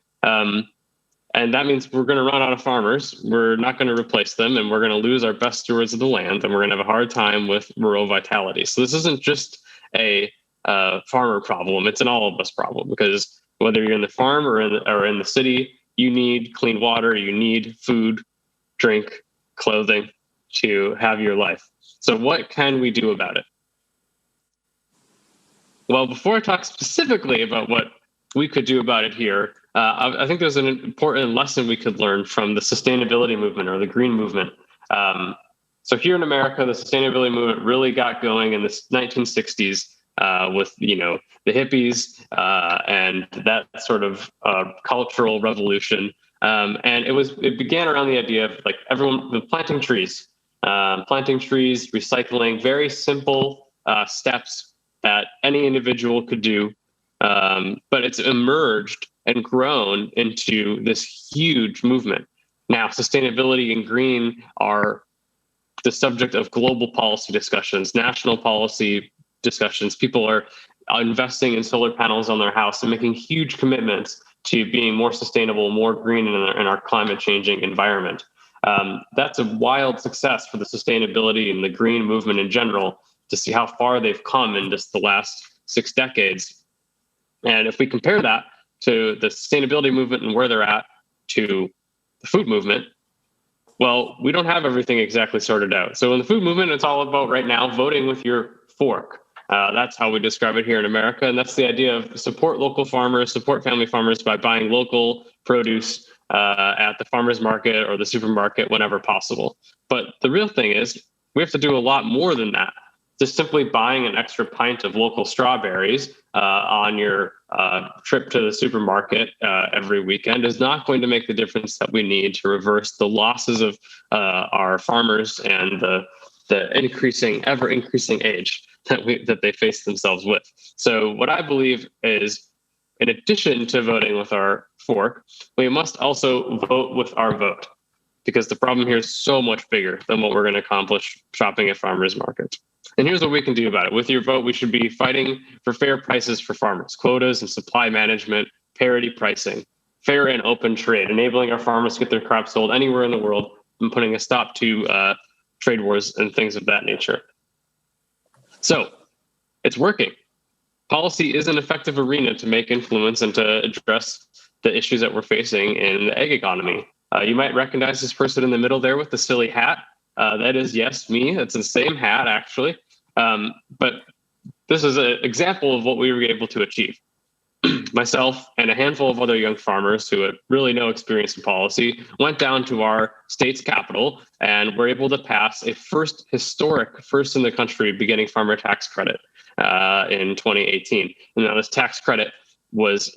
and that means we're going to run out of farmers. We're not going to replace them, and we're going to lose our best stewards of the land, and we're going to have a hard time with rural vitality. So this isn't just a farmer problem; it's an all of us problem, because whether you're in the farm or in the city, you need clean water, you need food, drink, clothing to have your life. So what can we do about it? Well, before I talk specifically about what we could do about it here, I think there's an important lesson we could learn from the sustainability movement or the green movement. So here in America, the sustainability movement really got going in the 1960s with the hippies and that sort of cultural revolution. And it began around the idea of like everyone planting trees, recycling, very simple steps that any individual could do. But it's emerged and grown into this huge movement. Now, sustainability and green are the subject of global policy discussions, national policy discussions. People are investing in solar panels on their house and making huge commitments to being more sustainable, more green in our climate changing environment. That's a wild success for the sustainability and the green movement in general, to see how far they've come in just the last 6 decades. And if we compare that to the sustainability movement and where they're at to the food movement, well, we don't have everything exactly sorted out. So in the food movement, it's all about right now voting with your fork. That's how we describe it here in America. And that's the idea of support local farmers, support family farmers by buying local produce at the farmer's market or the supermarket whenever possible. But the real thing is we have to do a lot more than that. Just simply buying an extra pint of local strawberries on your trip to the supermarket every weekend is not going to make the difference that we need to reverse the losses of our farmers and the the ever increasing age that they face themselves with. So what I believe is, in addition to voting with our fork, we must also vote with our vote, because the problem here is so much bigger than what we're going to accomplish shopping at farmers markets. And here's what we can do about it. With your vote, we should be fighting for fair prices for farmers, quotas and supply management, parity pricing, fair and open trade, enabling our farmers to get their crops sold anywhere in the world, and putting a stop to trade wars and things of that nature. So it's working. Policy is an effective arena to make influence and to address the issues that we're facing in the egg economy. You might recognize this person in the middle there with the silly hat. That is, yes, me. It's the same hat, actually. But this is an example of what we were able to achieve. Myself and a handful of other young farmers who had really no experience in policy went down to our state's capital and were able to pass a historic first in the country beginning farmer tax credit in 2018. And now this tax credit was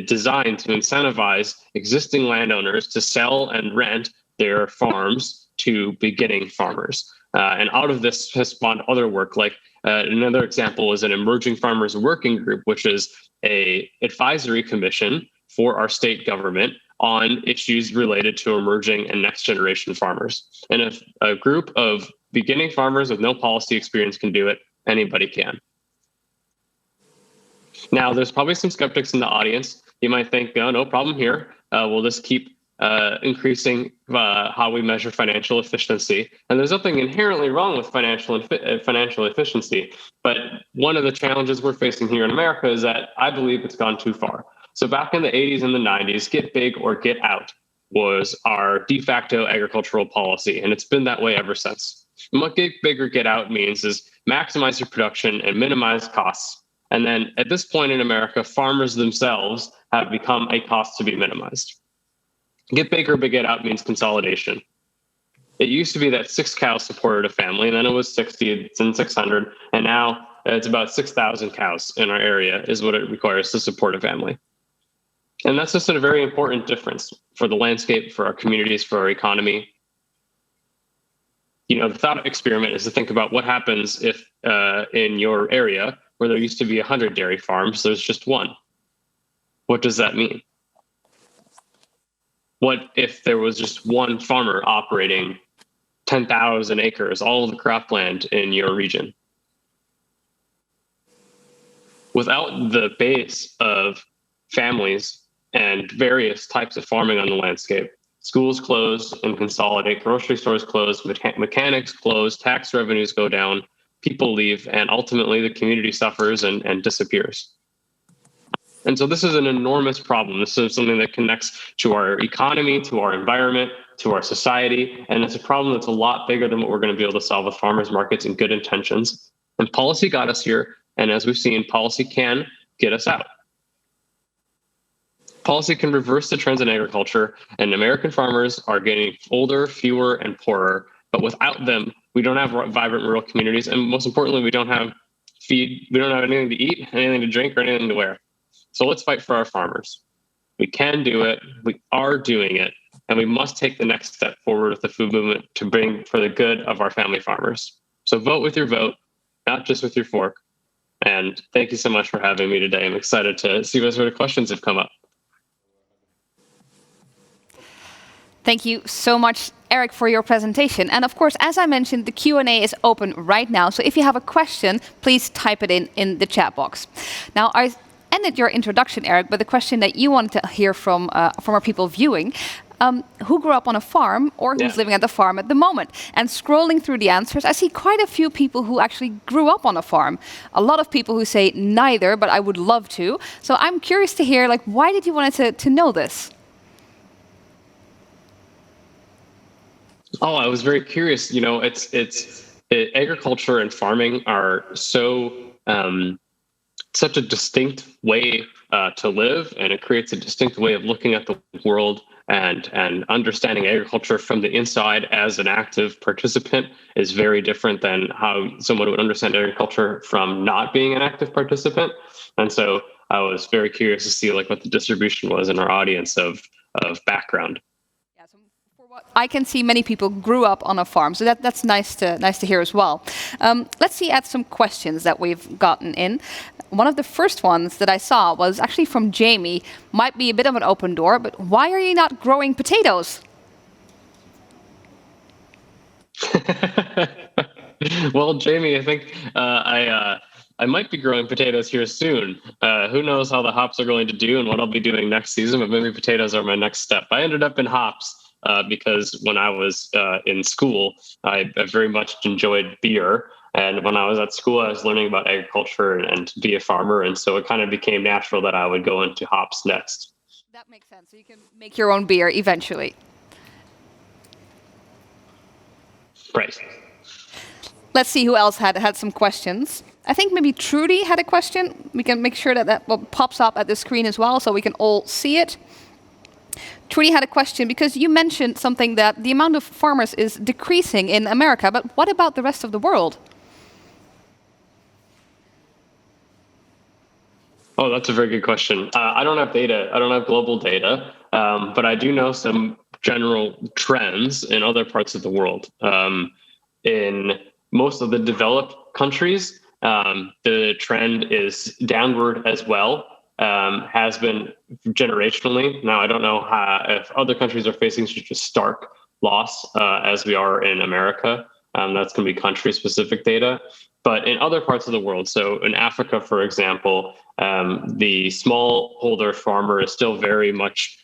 designed to incentivize existing landowners to sell and rent their farms to beginning farmers. And out of this has spawned other work, like another example is an emerging farmers working group, which is a advisory commission for our state government on issues related to emerging and next generation farmers. And if a group of beginning farmers with no policy experience can do it, anybody can. Now, there's probably some skeptics in the audience. You might think, no problem here. We'll just keep increasing how we measure financial efficiency. And there's nothing inherently wrong with financial efficiency. But one of the challenges we're facing here in America is that I believe it's gone too far. So back in the 80s and the 90s, get big or get out was our de facto agricultural policy. And it's been that way ever since. And what get big or get out means is maximize your production and minimize costs. And then at this point in America, farmers themselves have become a cost to be minimized. Get big or get out means consolidation. It used to be that 6 cows supported a family, and then it was 60, and 600, and now it's about 6,000 cows in our area is what it requires to support a family. And that's just a very important difference for the landscape, for our communities, for our economy. You know, the thought experiment is to think about what happens if in your area where there used to be 100 dairy farms, there's just one. What does that mean? What if there was just one farmer operating 10,000 acres, all of the cropland in your region? Without the base of families and various types of farming on the landscape, schools close and consolidate, grocery stores close, mechanics close, tax revenues go down, people leave, and ultimately the community suffers and disappears. And so this is an enormous problem. This is something that connects to our economy, to our environment, to our society. And it's a problem that's a lot bigger than what we're going to be able to solve with farmers markets and good intentions. And policy got us here. And as we've seen, policy can get us out. Policy can reverse the trends in agriculture, and American farmers are getting older, fewer, and poorer. But without them, we don't have vibrant rural communities. And most importantly, we don't have anything to eat, anything to drink, or anything to wear. So let's fight for our farmers. We can do it. We are doing it. And we must take the next step forward with the food movement to bring for the good of our family farmers. So vote with your vote, not just with your fork. And thank you so much for having me today. I'm excited to see what sort of questions have come up. Thank you so much, Eric, for your presentation. And of course, as I mentioned, the Q&A is open right now. So if you have a question, please type it in the chat box. Now, I ended your introduction, Eric, but the question that you wanted to hear from our people viewing, who grew up on a farm or who's living at the farm at the moment? And scrolling through the answers, I see quite a few people who actually grew up on a farm. A lot of people who say neither, but I would love to. So I'm curious to hear, like, why did you want to know this? Oh, I was very curious. You know, agriculture and farming are such a distinct way to live, and it creates a distinct way of looking at the world and understanding agriculture from the inside as an active participant is very different than how someone would understand agriculture from not being an active participant. And so I was very curious to see like what the distribution was in our audience of background. I can see many people grew up on a farm, so that's nice to hear as well. Let's see at some questions that we've gotten in. One of the first ones that I saw was actually from Jamie. Might be a bit of an open door, but why are you not growing potatoes? Well, Jamie, I think I might be growing potatoes here soon. Who knows how the hops are going to do and what I'll be doing next season, but maybe potatoes are my next step. I ended up in hops because when I was in school, I very much enjoyed beer. And when I was at school, I was learning about agriculture and to be a farmer. And so it kind of became natural that I would go into hops next. That makes sense. So you can make your own beer eventually. Right. Let's see who else had some questions. I think maybe Trudy had a question. We can make sure that pops up at the screen as well so we can all see it. Trudy had a question because you mentioned something that the amount of farmers is decreasing in America, but what about the rest of the world? Oh, that's a very good question. I don't have data. I don't have global data, but I do know some general trends in other parts of the world. In most of the developed countries, the trend is downward as well, has been generationally. Now, I don't know if other countries are facing such a stark loss as we are in America. That's going to be country-specific data. But in other parts of the world, so in Africa, for example, the smallholder farmer is still very much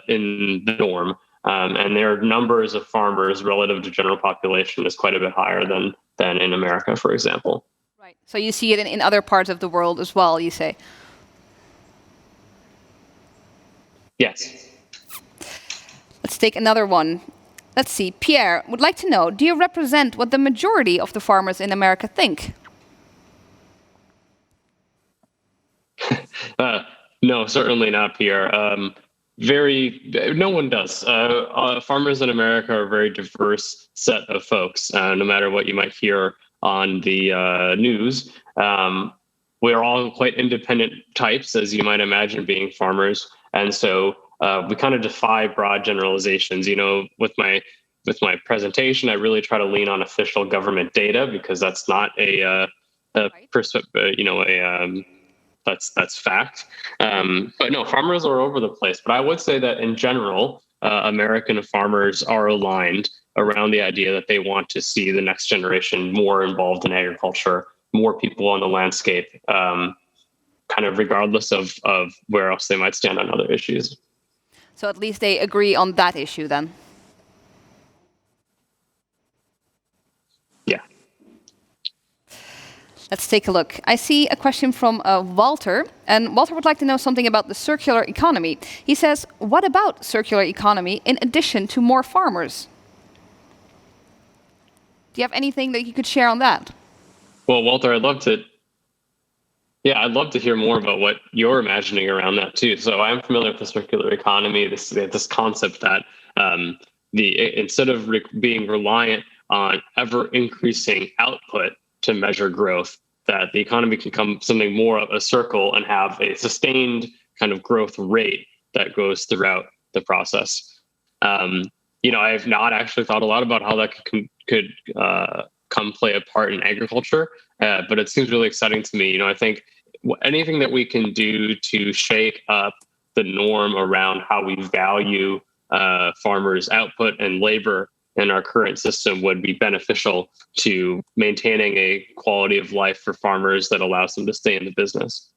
in the norm. And their numbers of farmers relative to general population is quite a bit higher than in America, for example. Right. So you see it in other parts of the world as well, you say? Yes. Let's take another one. Let's see. Pierre would like to know, do you represent what the majority of the farmers in America think? No, certainly not, Pierre. No one does. Farmers in America are a very diverse set of folks. No matter what you might hear on the news, we are all quite independent types, as you might imagine, being farmers, and so we kind of defy broad generalizations. You know, with my presentation, I really try to lean on official government data because that's not that's fact. But no, farmers are all over the place. But I would say that in general, American farmers are aligned around the idea that they want to see the next generation more involved in agriculture, more people on the landscape, kind of regardless of where else they might stand on other issues. So at least they agree on that issue then. Yeah. Let's take a look. I see a question from Walter, and Walter would like to know something about the circular economy. He says, what about circular economy in addition to more farmers? Do you have anything that you could share on that? Well, Walter, I'd love to hear more about what you're imagining around that too. So I'm familiar with the circular economy, this concept that instead of being reliant on ever increasing output to measure growth, that the economy can become something more of a circle and have a sustained kind of growth rate that goes throughout the process. I have not actually thought a lot about how that could come play a part in agriculture, but it seems really exciting to me. I think anything that we can do to shake up the norm around how we value farmers' output and labor in our current system would be beneficial to maintaining a quality of life for farmers that allows them to stay in the business.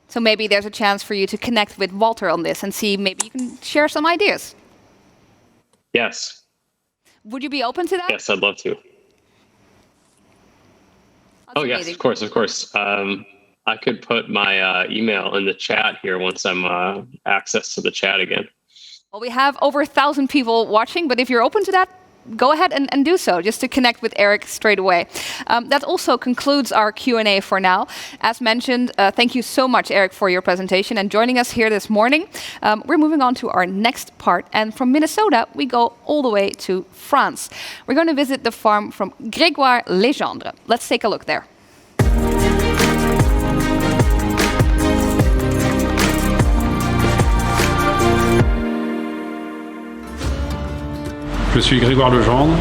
So maybe there's a chance for you to connect with Walter on this and see maybe you can share some ideas. Yes. Would you be open to that? Yes, I'd love to. That's amazing. Yes, of course. I could put my email in the chat here once I'm access to the chat again. Well, we have over 1,000 people watching, but if you're open to that, go ahead and do so, just to connect with Eric straight away. That also concludes our Q&A for now. As mentioned, thank you so much, Eric, for your presentation and joining us here this morning. We're moving on to our next part, and from Minnesota, we go all the way to France. We're going to visit the farm from Grégoire Legendre. Let's take a look there. Je suis Grégoire Legendre,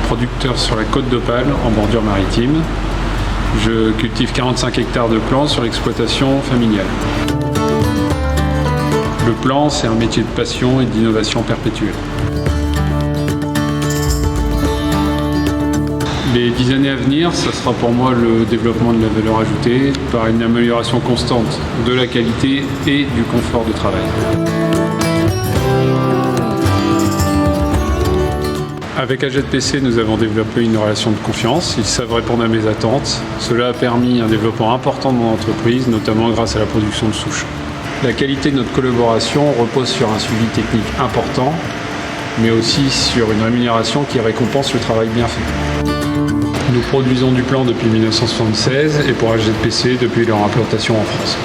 producteur sur la côte d'Opale en bordure maritime. Je cultive 45 hectares de plants sur l'exploitation familiale. Le plan, c'est un métier de passion et d'innovation perpétuelle. Les 10 années à venir, ça sera pour moi le développement de la valeur ajoutée par une amélioration constante de la qualité et du confort de travail. Avec HZPC, nous avons développé une relation de confiance. Ils savent répondre à mes attentes. Cela a permis un développement important de mon entreprise, notamment grâce à la production de souches. La qualité de notre collaboration repose sur un suivi technique important, mais aussi sur une rémunération qui récompense le travail bien fait. Nous produisons du plan depuis 1976 et pour HZPC depuis leur implantation en France.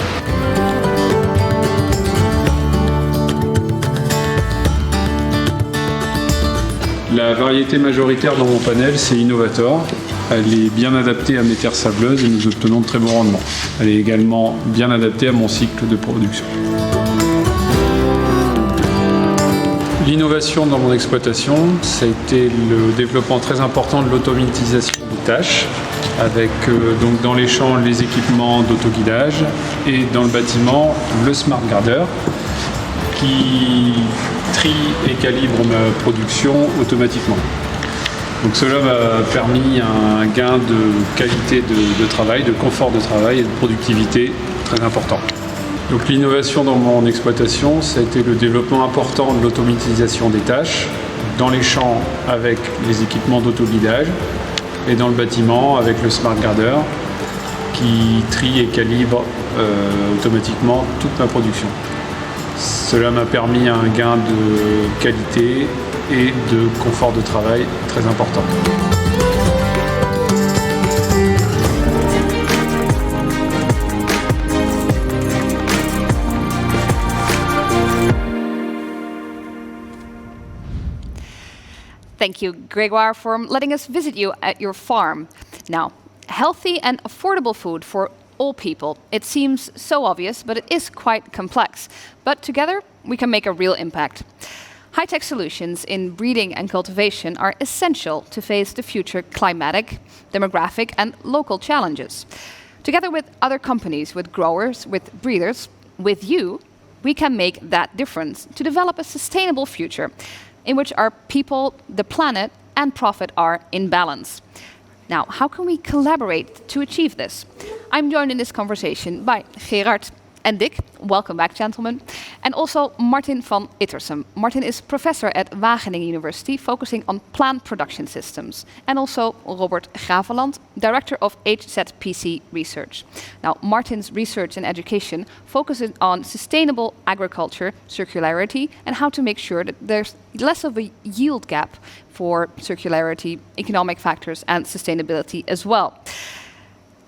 La variété majoritaire dans mon panel, c'est Innovator. Elle est bien adaptée à mes terres sableuses et nous obtenons de très bons rendements. Elle est également bien adaptée à mon cycle de production. L'innovation dans mon exploitation, ça a été le développement très important de l'automatisation des tâches, avec donc dans les champs les équipements d'autoguidage et dans le bâtiment le Smart Grader qui trie et calibre ma production automatiquement. Donc cela m'a permis un gain de qualité de travail, de confort de travail et de productivité très important. Donc l'innovation dans mon exploitation, ça a été le développement important de l'automatisation des tâches, dans les champs avec les équipements d'autoguidage et dans le bâtiment avec le Smart Grader qui trie et calibre automatiquement toute ma production. Cela m'a permis un gain de qualité et de confort de travail très important. Thank you, Grégoire, for letting us visit you at your farm. Now, healthy and affordable food for all people. It seems so obvious, but it is quite complex. But together, we can make a real impact. High-tech solutions in breeding and cultivation are essential to face the future climatic, demographic, and local challenges. Together with other companies, with growers, with breeders, with you, we can make that difference to develop a sustainable future in which our people, the planet, and profit are in balance. Now, how can we collaborate to achieve this? I'm joined in this conversation by Gerard and Dick. Welcome back, gentlemen. And also Martin van Ittersum. Martin is professor at Wageningen University, focusing on plant production systems. And also Robert Graveland, director of HZPC Research. Now, Martin's research and education focuses on sustainable agriculture, circularity, and how to make sure that there's less of a yield gap for circularity, economic factors, and sustainability as well.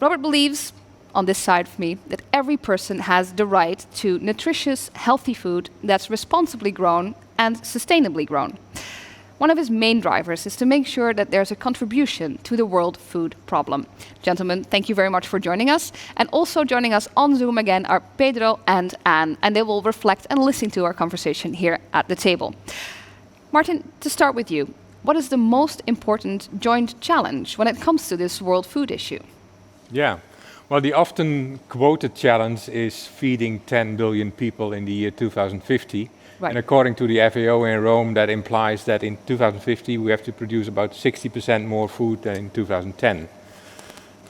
Robert believes, on this side of me, that every person has the right to nutritious, healthy food that's responsibly grown and sustainably grown. One of his main drivers is to make sure that there's a contribution to the world food problem. Gentlemen, thank you very much for joining us. And also joining us on Zoom again are Pedro and Anne, and they will reflect and listen to our conversation here at the table. Martin, to start with you, what is the most important joint challenge when it comes to this world food issue? Yeah. Well, the often quoted challenge is feeding 10 billion people in the year 2050. Right. And according to the FAO in Rome, that implies that in 2050 we have to produce about 60% more food than in 2010.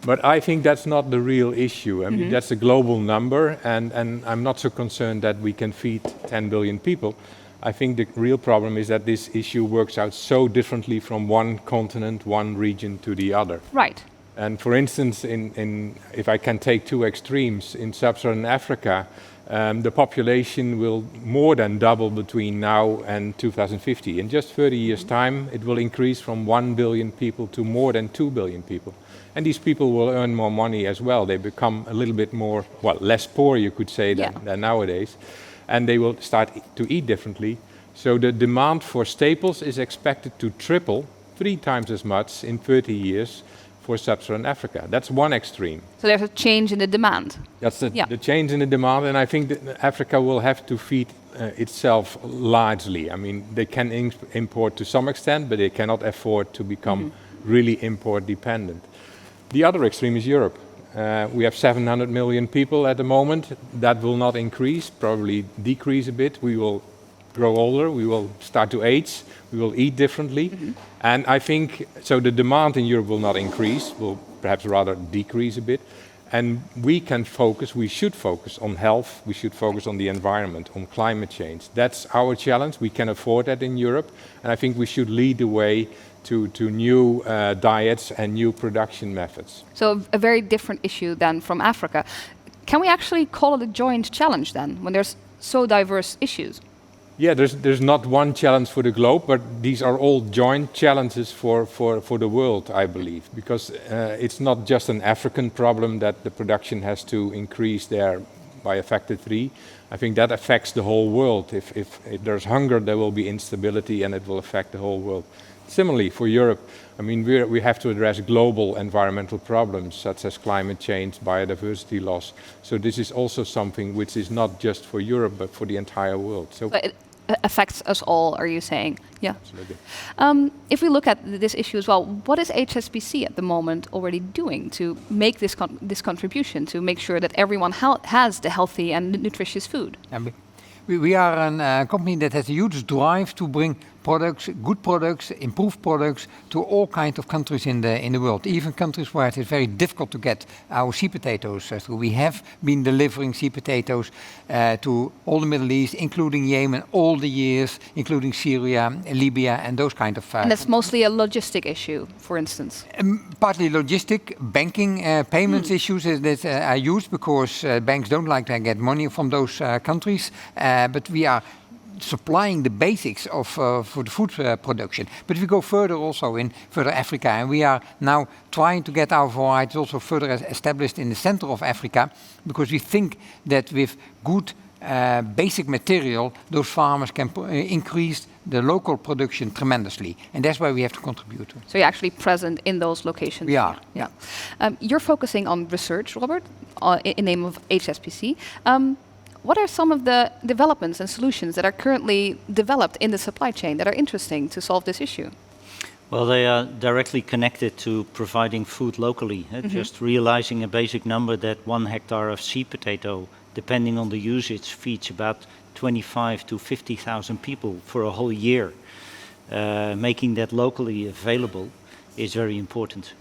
But I think that's not the real issue. I mean, that's a global number, and I'm not so concerned that we can feed 10 billion people. I think the real problem is that this issue works out so differently from one continent, one region to the other. Right. And for instance, if I can take two extremes, in sub-Saharan Africa, the population will more than double between now and 2050. In just 30 years' time, it will increase from 1 billion people to more than 2 billion people. And these people will earn more money as well. They become a little bit more, well, less poor, you could say, than nowadays. And they will start to eat differently. So the demand for staples is expected to triple 3 times as much in 30 years for sub-Saharan Africa. That's one extreme. So there's a change in the demand. That's the change in the demand, and I think that Africa will have to feed itself largely. I mean, they can import to some extent, but they cannot afford to become really import dependent. The other extreme is Europe. We have 700 million people at the moment. That will not increase, probably decrease a bit. We will grow older, we will start to age, we will eat differently. And I think, so the demand in Europe will not increase, will perhaps rather decrease a bit. And we should focus on health, we should focus on the environment, on climate change. That's our challenge, we can afford that in Europe. And I think we should lead the way to new diets and new production methods. So a very different issue than from Africa. Can we actually call it a joint challenge then, when there's so diverse issues? Yeah, there's not one challenge for the globe, but these are all joint challenges for the world, I believe, because it's not just an African problem that the production has to increase there by a factor 3. I think that affects the whole world. If there's hunger, there will be instability and it will affect the whole world. Similarly, for Europe, I mean, we have to address global environmental problems such as climate change, biodiversity loss. So this is also something which is not just for Europe, but for the entire world. So it affects us all, are you saying? Yeah. Absolutely. If we look at this issue as well, what is HSBC at the moment already doing to make this contribution, to make sure that everyone has the healthy and nutritious food? We are a company that has a huge drive to bring products, good products, improved products to all kinds of countries in the world, even countries where it is very difficult to get our sea potatoes through. We have been delivering sea potatoes to all the Middle East, including Yemen, all the years, including Syria, Libya, and those kind of. And that's mostly a logistic issue, for instance. Partly logistic, banking, payments issues that are used because banks don't like to get money from those countries, but we are supplying the basics of for the food production. But we go further also in further Africa, and we are now trying to get our varieties also further established in the center of Africa, because we think that with good basic material, those farmers can increase the local production tremendously, and that's why we have to contribute. So you're actually present in those locations? We are. Yeah. You're focusing on research, Robert, in name of HSPC. What are some of the developments and solutions that are currently developed in the supply chain that are interesting to solve this issue? Well, they are directly connected to providing food locally. Just realizing a basic number that 1 hectare of sea potato, depending on the usage, feeds about 25 to 50,000 people for a whole year. Making that locally available is very important.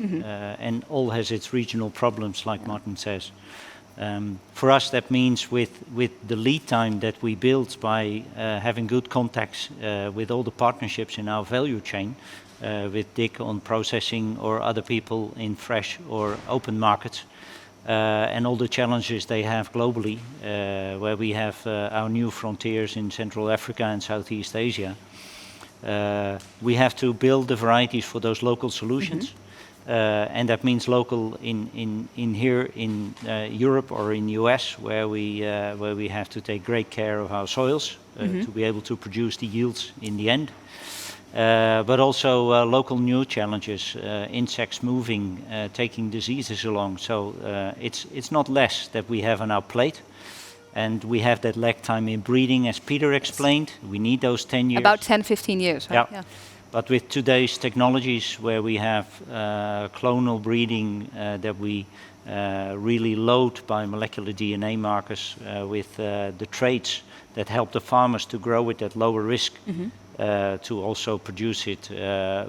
And all has its regional problems, like Martin says. For us, that means with the lead time that we build by having good contacts with all the partnerships in our value chain, with DIC on processing or other people in fresh or open markets, and all the challenges they have globally, where we have our new frontiers in Central Africa and Southeast Asia. We have to build the varieties for those local solutions. And that means local in here in Europe or in US, where we have to take great care of our soils to be able to produce the yields in the end. But also local new challenges, insects moving, taking diseases along. So it's not less that we have on our plate. And we have that lag time in breeding, as Peter explained. We need those 10 years. About 10, 15 years, right? Yeah. But with today's technologies, where we have clonal breeding that we really load by molecular DNA markers with the traits that help the farmers to grow it at lower risk, to also produce it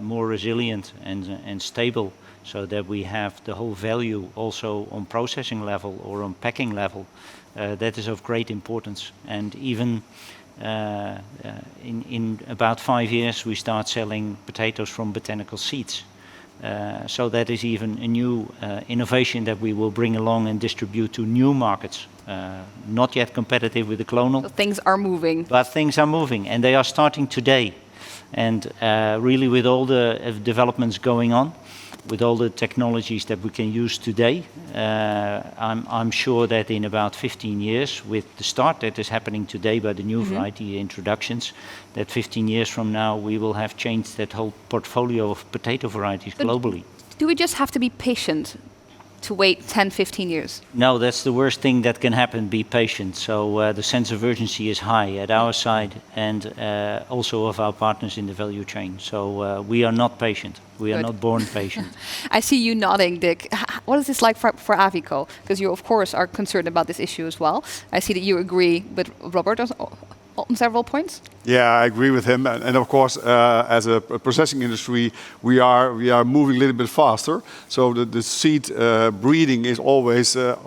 more resilient and stable, so that we have the whole value also on processing level or on packing level, that is of great importance. And even in about 5 years, we start selling potatoes from botanical seeds. So that is even a new innovation that we will bring along and distribute to new markets. Not yet competitive with the clonal. So things are moving. But things are moving, and they are starting today. And really, with all the developments going on, with all the technologies that we can use today, I'm sure that in about 15 years, with the start that is happening today by the new variety introductions, that 15 years from now we will have changed that whole portfolio of potato varieties globally. Do we just have to be patient to wait 10, 15 years? No, that's the worst thing that can happen. Be patient. So the sense of urgency is high at our side and also of our partners in the value chain. So we are not patient. We are not born patient. I see you nodding, Dick. What is this like for Avico? Because you, of course, are concerned about this issue as well. I see that you agree with Robert on several points. Yeah, I agree with him. And of course, as a processing industry, we are moving a little bit faster. So the seed breeding is always it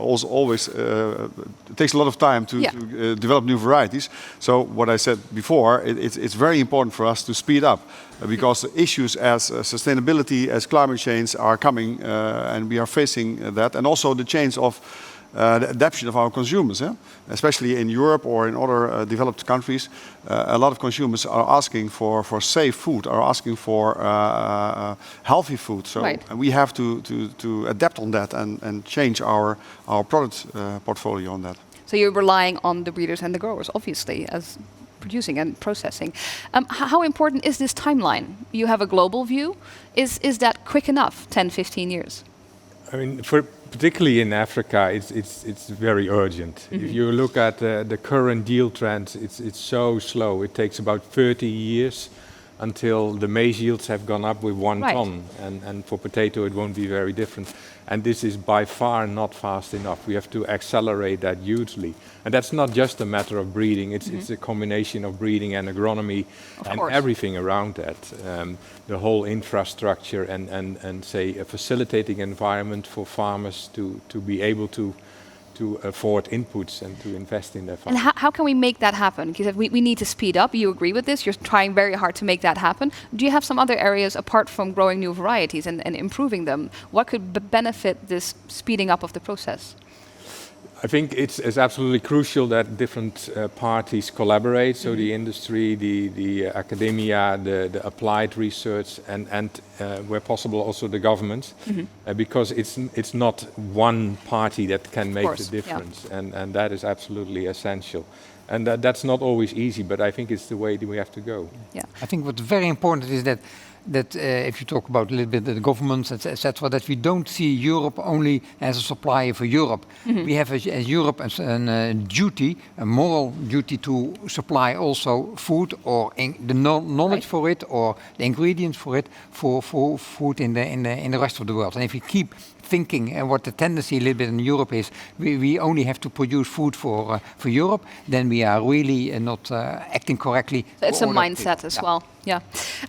takes a lot of time to develop new varieties. So what I said before, it's very important for us to speed up because issues as sustainability, as climate change are coming, and we are facing that, and also the change of the adaptation of our consumers, especially in Europe or in other developed countries. A lot of consumers are asking for safe food, are asking for healthy food. So we have to adapt on that and change our product portfolio on that. So you're relying on the breeders and the growers, obviously, as producing and processing. How important is this timeline? You have a global view. Is that quick enough, 10, 15 years? I mean, particularly in Africa, it's very urgent. If you look at the current yield trend, it's so slow. It takes about 30 years until the maize yields have gone up with 1 ton. And for potato, it won't be very different. And this is by far not fast enough. We have to accelerate that hugely. And that's not just a matter of breeding. It's a combination of breeding and agronomy and everything around that. The whole infrastructure and say a facilitating environment for farmers to be able to afford inputs and to invest in their farms. And how can we make that happen? Because we need to speed up. You agree with this? You're trying very hard to make that happen. Do you have some other areas apart from growing new varieties and improving them? What could benefit this speeding up of the process? I think it's absolutely crucial that different parties collaborate. So the industry, the academia, the applied research, and where possible also the government, because it's not one party that can make the difference, and that is absolutely essential. And that's not always easy, but I think it's the way that we have to go. Yeah. I think what's very important is that if you talk about a little bit the governments, etc., that we don't see Europe only as a supplier for Europe. We have as Europe a duty, a moral duty to supply also food or the knowledge for it or the ingredients for it for food in the rest of the world. And if we keep thinking and what the tendency a little bit in Europe is, we only have to produce food for Europe, then we are really not acting correctly. It's a mindset as well. Yeah,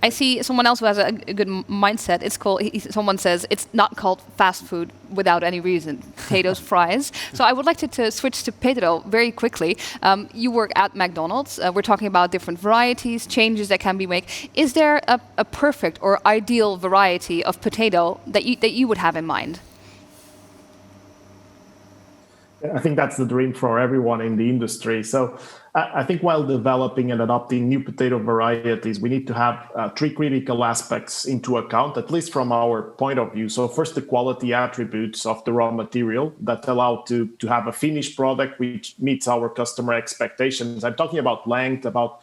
I see someone else who has a good mindset. It's called. Someone says it's not called fast food without any reason. Potatoes, fries. So I would like to switch to Pedro very quickly. You work at McDonald's. We're talking about different varieties, changes that can be made. Is there a perfect or ideal variety of potato that you would have in mind? I think that's the dream for everyone in the industry. So I think while developing and adopting new potato varieties, we need to have 3 critical aspects into account, at least from our point of view. So first, the quality attributes of the raw material that allow to have a finished product which meets our customer expectations. I'm talking about length, about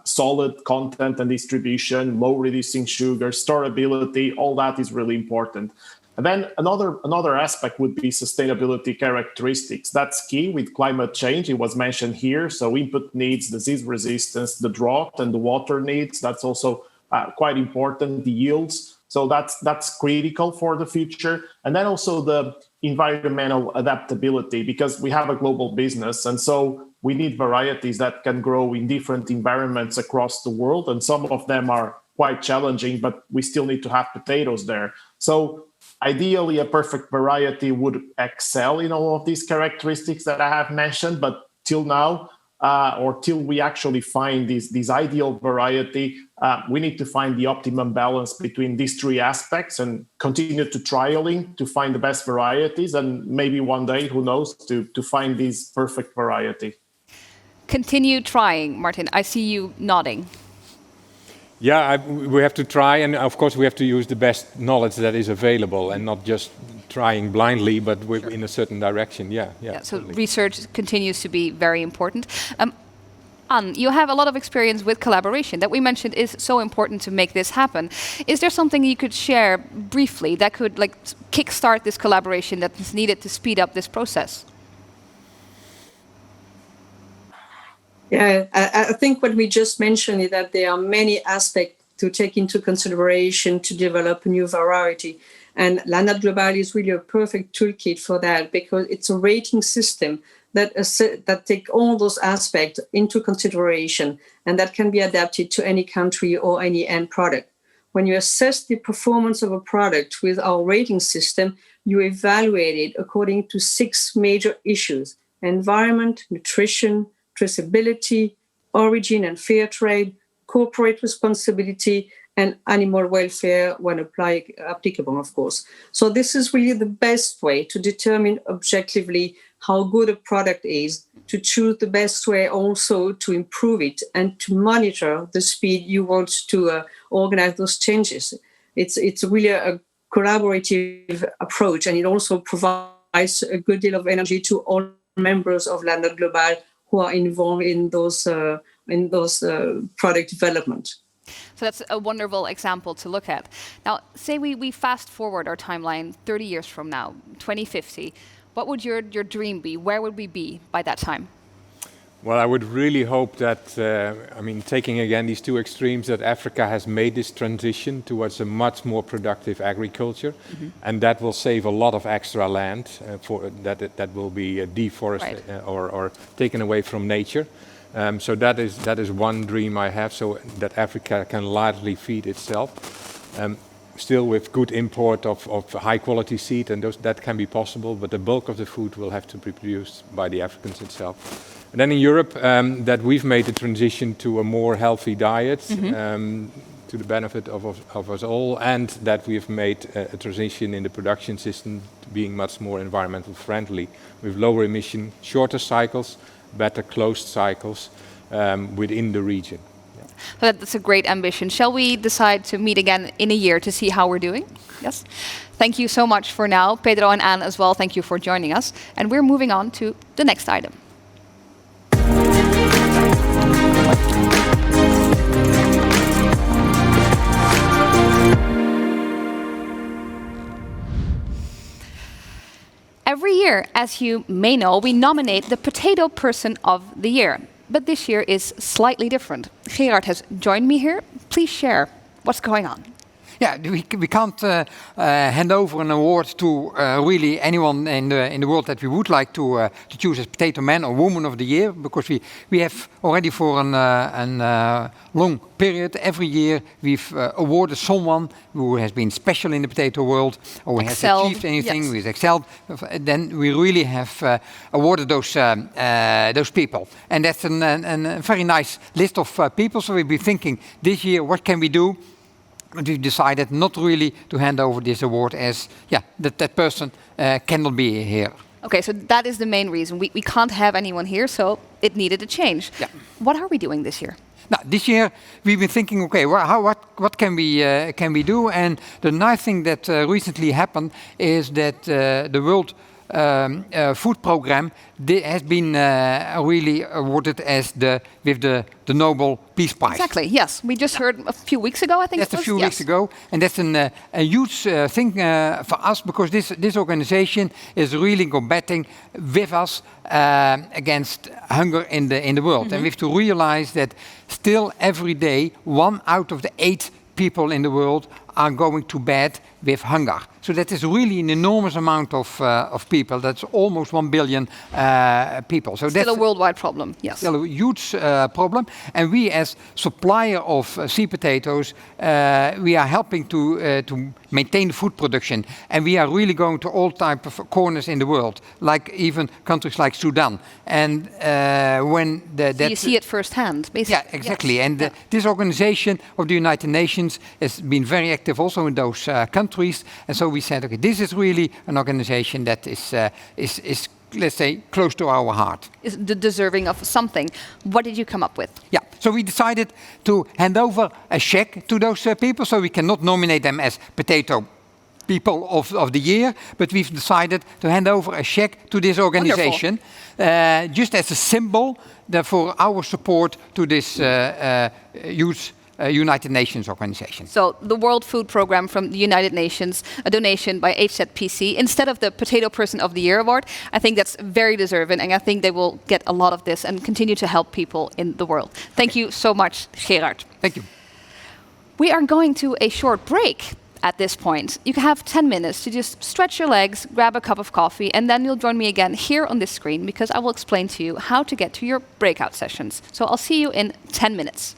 solid content and distribution, low reducing sugar, storability, all that is really important. And then another aspect would be sustainability characteristics. That's key with climate change. It was mentioned here. So input needs, disease resistance, the drought and the water needs. That's also quite important. The yields. So that's critical for the future. And then also the environmental adaptability, because we have a global business. And so we need varieties that can grow in different environments across the world. And some of them are quite challenging, but we still need to have potatoes there. So ideally, a perfect variety would excel in all of these characteristics that I have mentioned, but till now, or till we actually find this ideal variety, we need to find the optimum balance between these 3 aspects and continue to trialing to find the best varieties, and maybe one day, who knows, to find this perfect variety. Continue trying, Martin. I see you nodding. Yeah, we have to try, and of course we have to use the best knowledge that is available and not just trying blindly, but in a certain direction. Yeah. So research continues to be very important. Anne, you have a lot of experience with collaboration that we mentioned is so important to make this happen. Is there something you could share briefly that could like kickstart this collaboration that is needed to speed up this process? Yeah, I think what we just mentioned is that there are many aspects to take into consideration to develop a new variety. And Landad Global is really a perfect toolkit for that because it's a rating system that take all those aspects into consideration and that can be adapted to any country or any end product. When you assess the performance of a product with our rating system, you evaluate it according to 6 major issues: environment, nutrition, traceability, origin and fair trade, corporate responsibility, and animal welfare when applicable, of course. So this is really the best way to determine objectively how good a product is, to choose the best way also to improve it and to monitor the speed you want to organize those changes. It's really a collaborative approach, and it also provides a good deal of energy to all members of Landad Global who are involved in those product development. So that's a wonderful example to look at. Now, say we fast forward our timeline 30 years from now, 2050. What would your dream be? Where would we be by that time? Well, I would really hope that, taking again these 2 extremes, that Africa has made this transition towards a much more productive agriculture, and that will save a lot of extra land that will be deforested or taken away from nature. So that is one dream I have, so that Africa can largely feed itself. Still with good import of high quality seed, and that can be possible, but the bulk of the food will have to be produced by the Africans itself. And then in Europe, that we've made the transition to a more healthy diet, to the benefit of us all, and that we've made a transition in the production system to being much more environmental friendly, with lower emission, shorter cycles, better closed cycles within the region. So that's a great ambition. Shall we decide to meet again in a year to see how we're doing? Yes. Thank you so much for now. Pedro and Anne as well, thank you for joining us. And we're moving on to the next item. Every year, as you may know, we nominate the Potato Person of the Year. But this year is slightly different. Gerard has joined me here. Please share what's going on. Yeah, we can't hand over an award to really anyone in the world that we would like to choose as Potato Man or Woman of the Year, because we have already for a long period, every year we've awarded someone who has been special in the potato world or excelled, has achieved anything, who has excelled. Then we really have awarded those people, and that's a very nice list of people. So we've been thinking this year, what can we do? But we've decided not really to hand over this award as, that person cannot be here. Okay, so that is the main reason. We can't have anyone here, so it needed a change. Yeah. What are we doing this year? Now, this year we've been thinking, okay, what can we do? And the nice thing that recently happened is that the World Food Program has been really awarded as with the Nobel Peace Prize. Exactly. Yes, we just heard a few weeks ago. I think that's a few weeks ago, and that's a huge thing for us, because this organization is really combating with us against hunger in the world, and we have to realize that still every day 1 out of the 8 people in the world are going to bed with hunger. So that is really an enormous amount of people. That's almost 1 billion people. So still that's a worldwide problem, yes. Still a huge problem. And we, as supplier of sea potatoes, we are helping to maintain food production. And we are really going to all types of corners in the world, like even countries like Sudan. And so you see it firsthand, basically. Yeah, exactly. Yes. And this organization of the United Nations has been very active also in those countries. And so we said, okay, this is really an organization that is let's say, close to our heart. Is deserving of something. What did you come up with? Yeah, so we decided to hand over a check to those people, so we cannot nominate them as Potato people of the year, but we've decided to hand over a check to this organization, just as a symbol for our support to this huge United Nations organization. So the World Food Programme from the United Nations, a donation by HZPC, instead of the Potato Person of the Year award. I think that's very deserving, and I think they will get a lot of this and continue to help people in the world. Thank you so much, Gerard. Thank you. We are going to a short break at this point. You can have 10 minutes to just stretch your legs, grab a cup of coffee, and then you'll join me again here on this screen because I will explain to you how to get to your breakout sessions. So I'll see you in 10 minutes.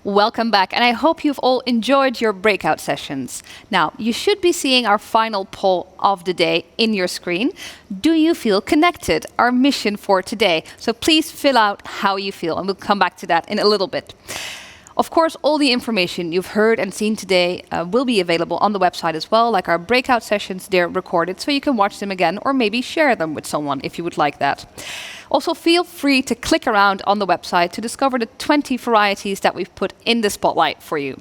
Welcome back, and I hope you've all enjoyed your breakout sessions. Now, you should be seeing our final poll of the day in your screen. Do you feel connected? Our mission for today. So please fill out how you feel, and we'll come back to that in a little bit. Of course, all the information you've heard and seen today will be available on the website as well, like our breakout sessions, they're recorded, so you can watch them again or maybe share them with someone if you would like that. Also, feel free to click around on the website to discover the 20 varieties that we've put in the spotlight for you.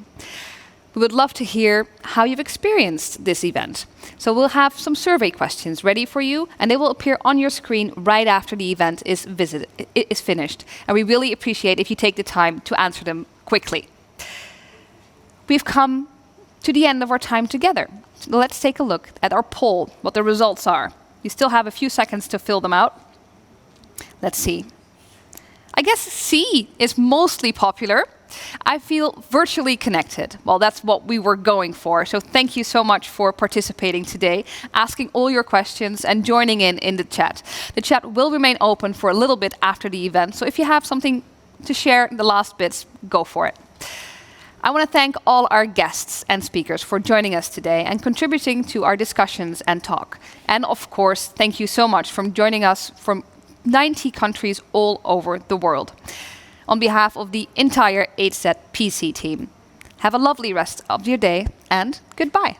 We would love to hear how you've experienced this event. So we'll have some survey questions ready for you, and they will appear on your screen right after the event is finished. And we really appreciate if you take the time to answer them quickly. We've come to the end of our time together. So let's take a look at our poll, what the results are. You still have a few seconds to fill them out. Let's see. I guess C is mostly popular. I feel virtually connected. Well, that's what we were going for. So thank you so much for participating today, asking all your questions and joining in the chat. The chat will remain open for a little bit after the event. So if you have something to share in the last bits, go for it. I want to thank all our guests and speakers for joining us today and contributing to our discussions and talk. And of course, thank you so much for joining us from 90 countries all over the world. On behalf of the entire HZPC team, have a lovely rest of your day and goodbye.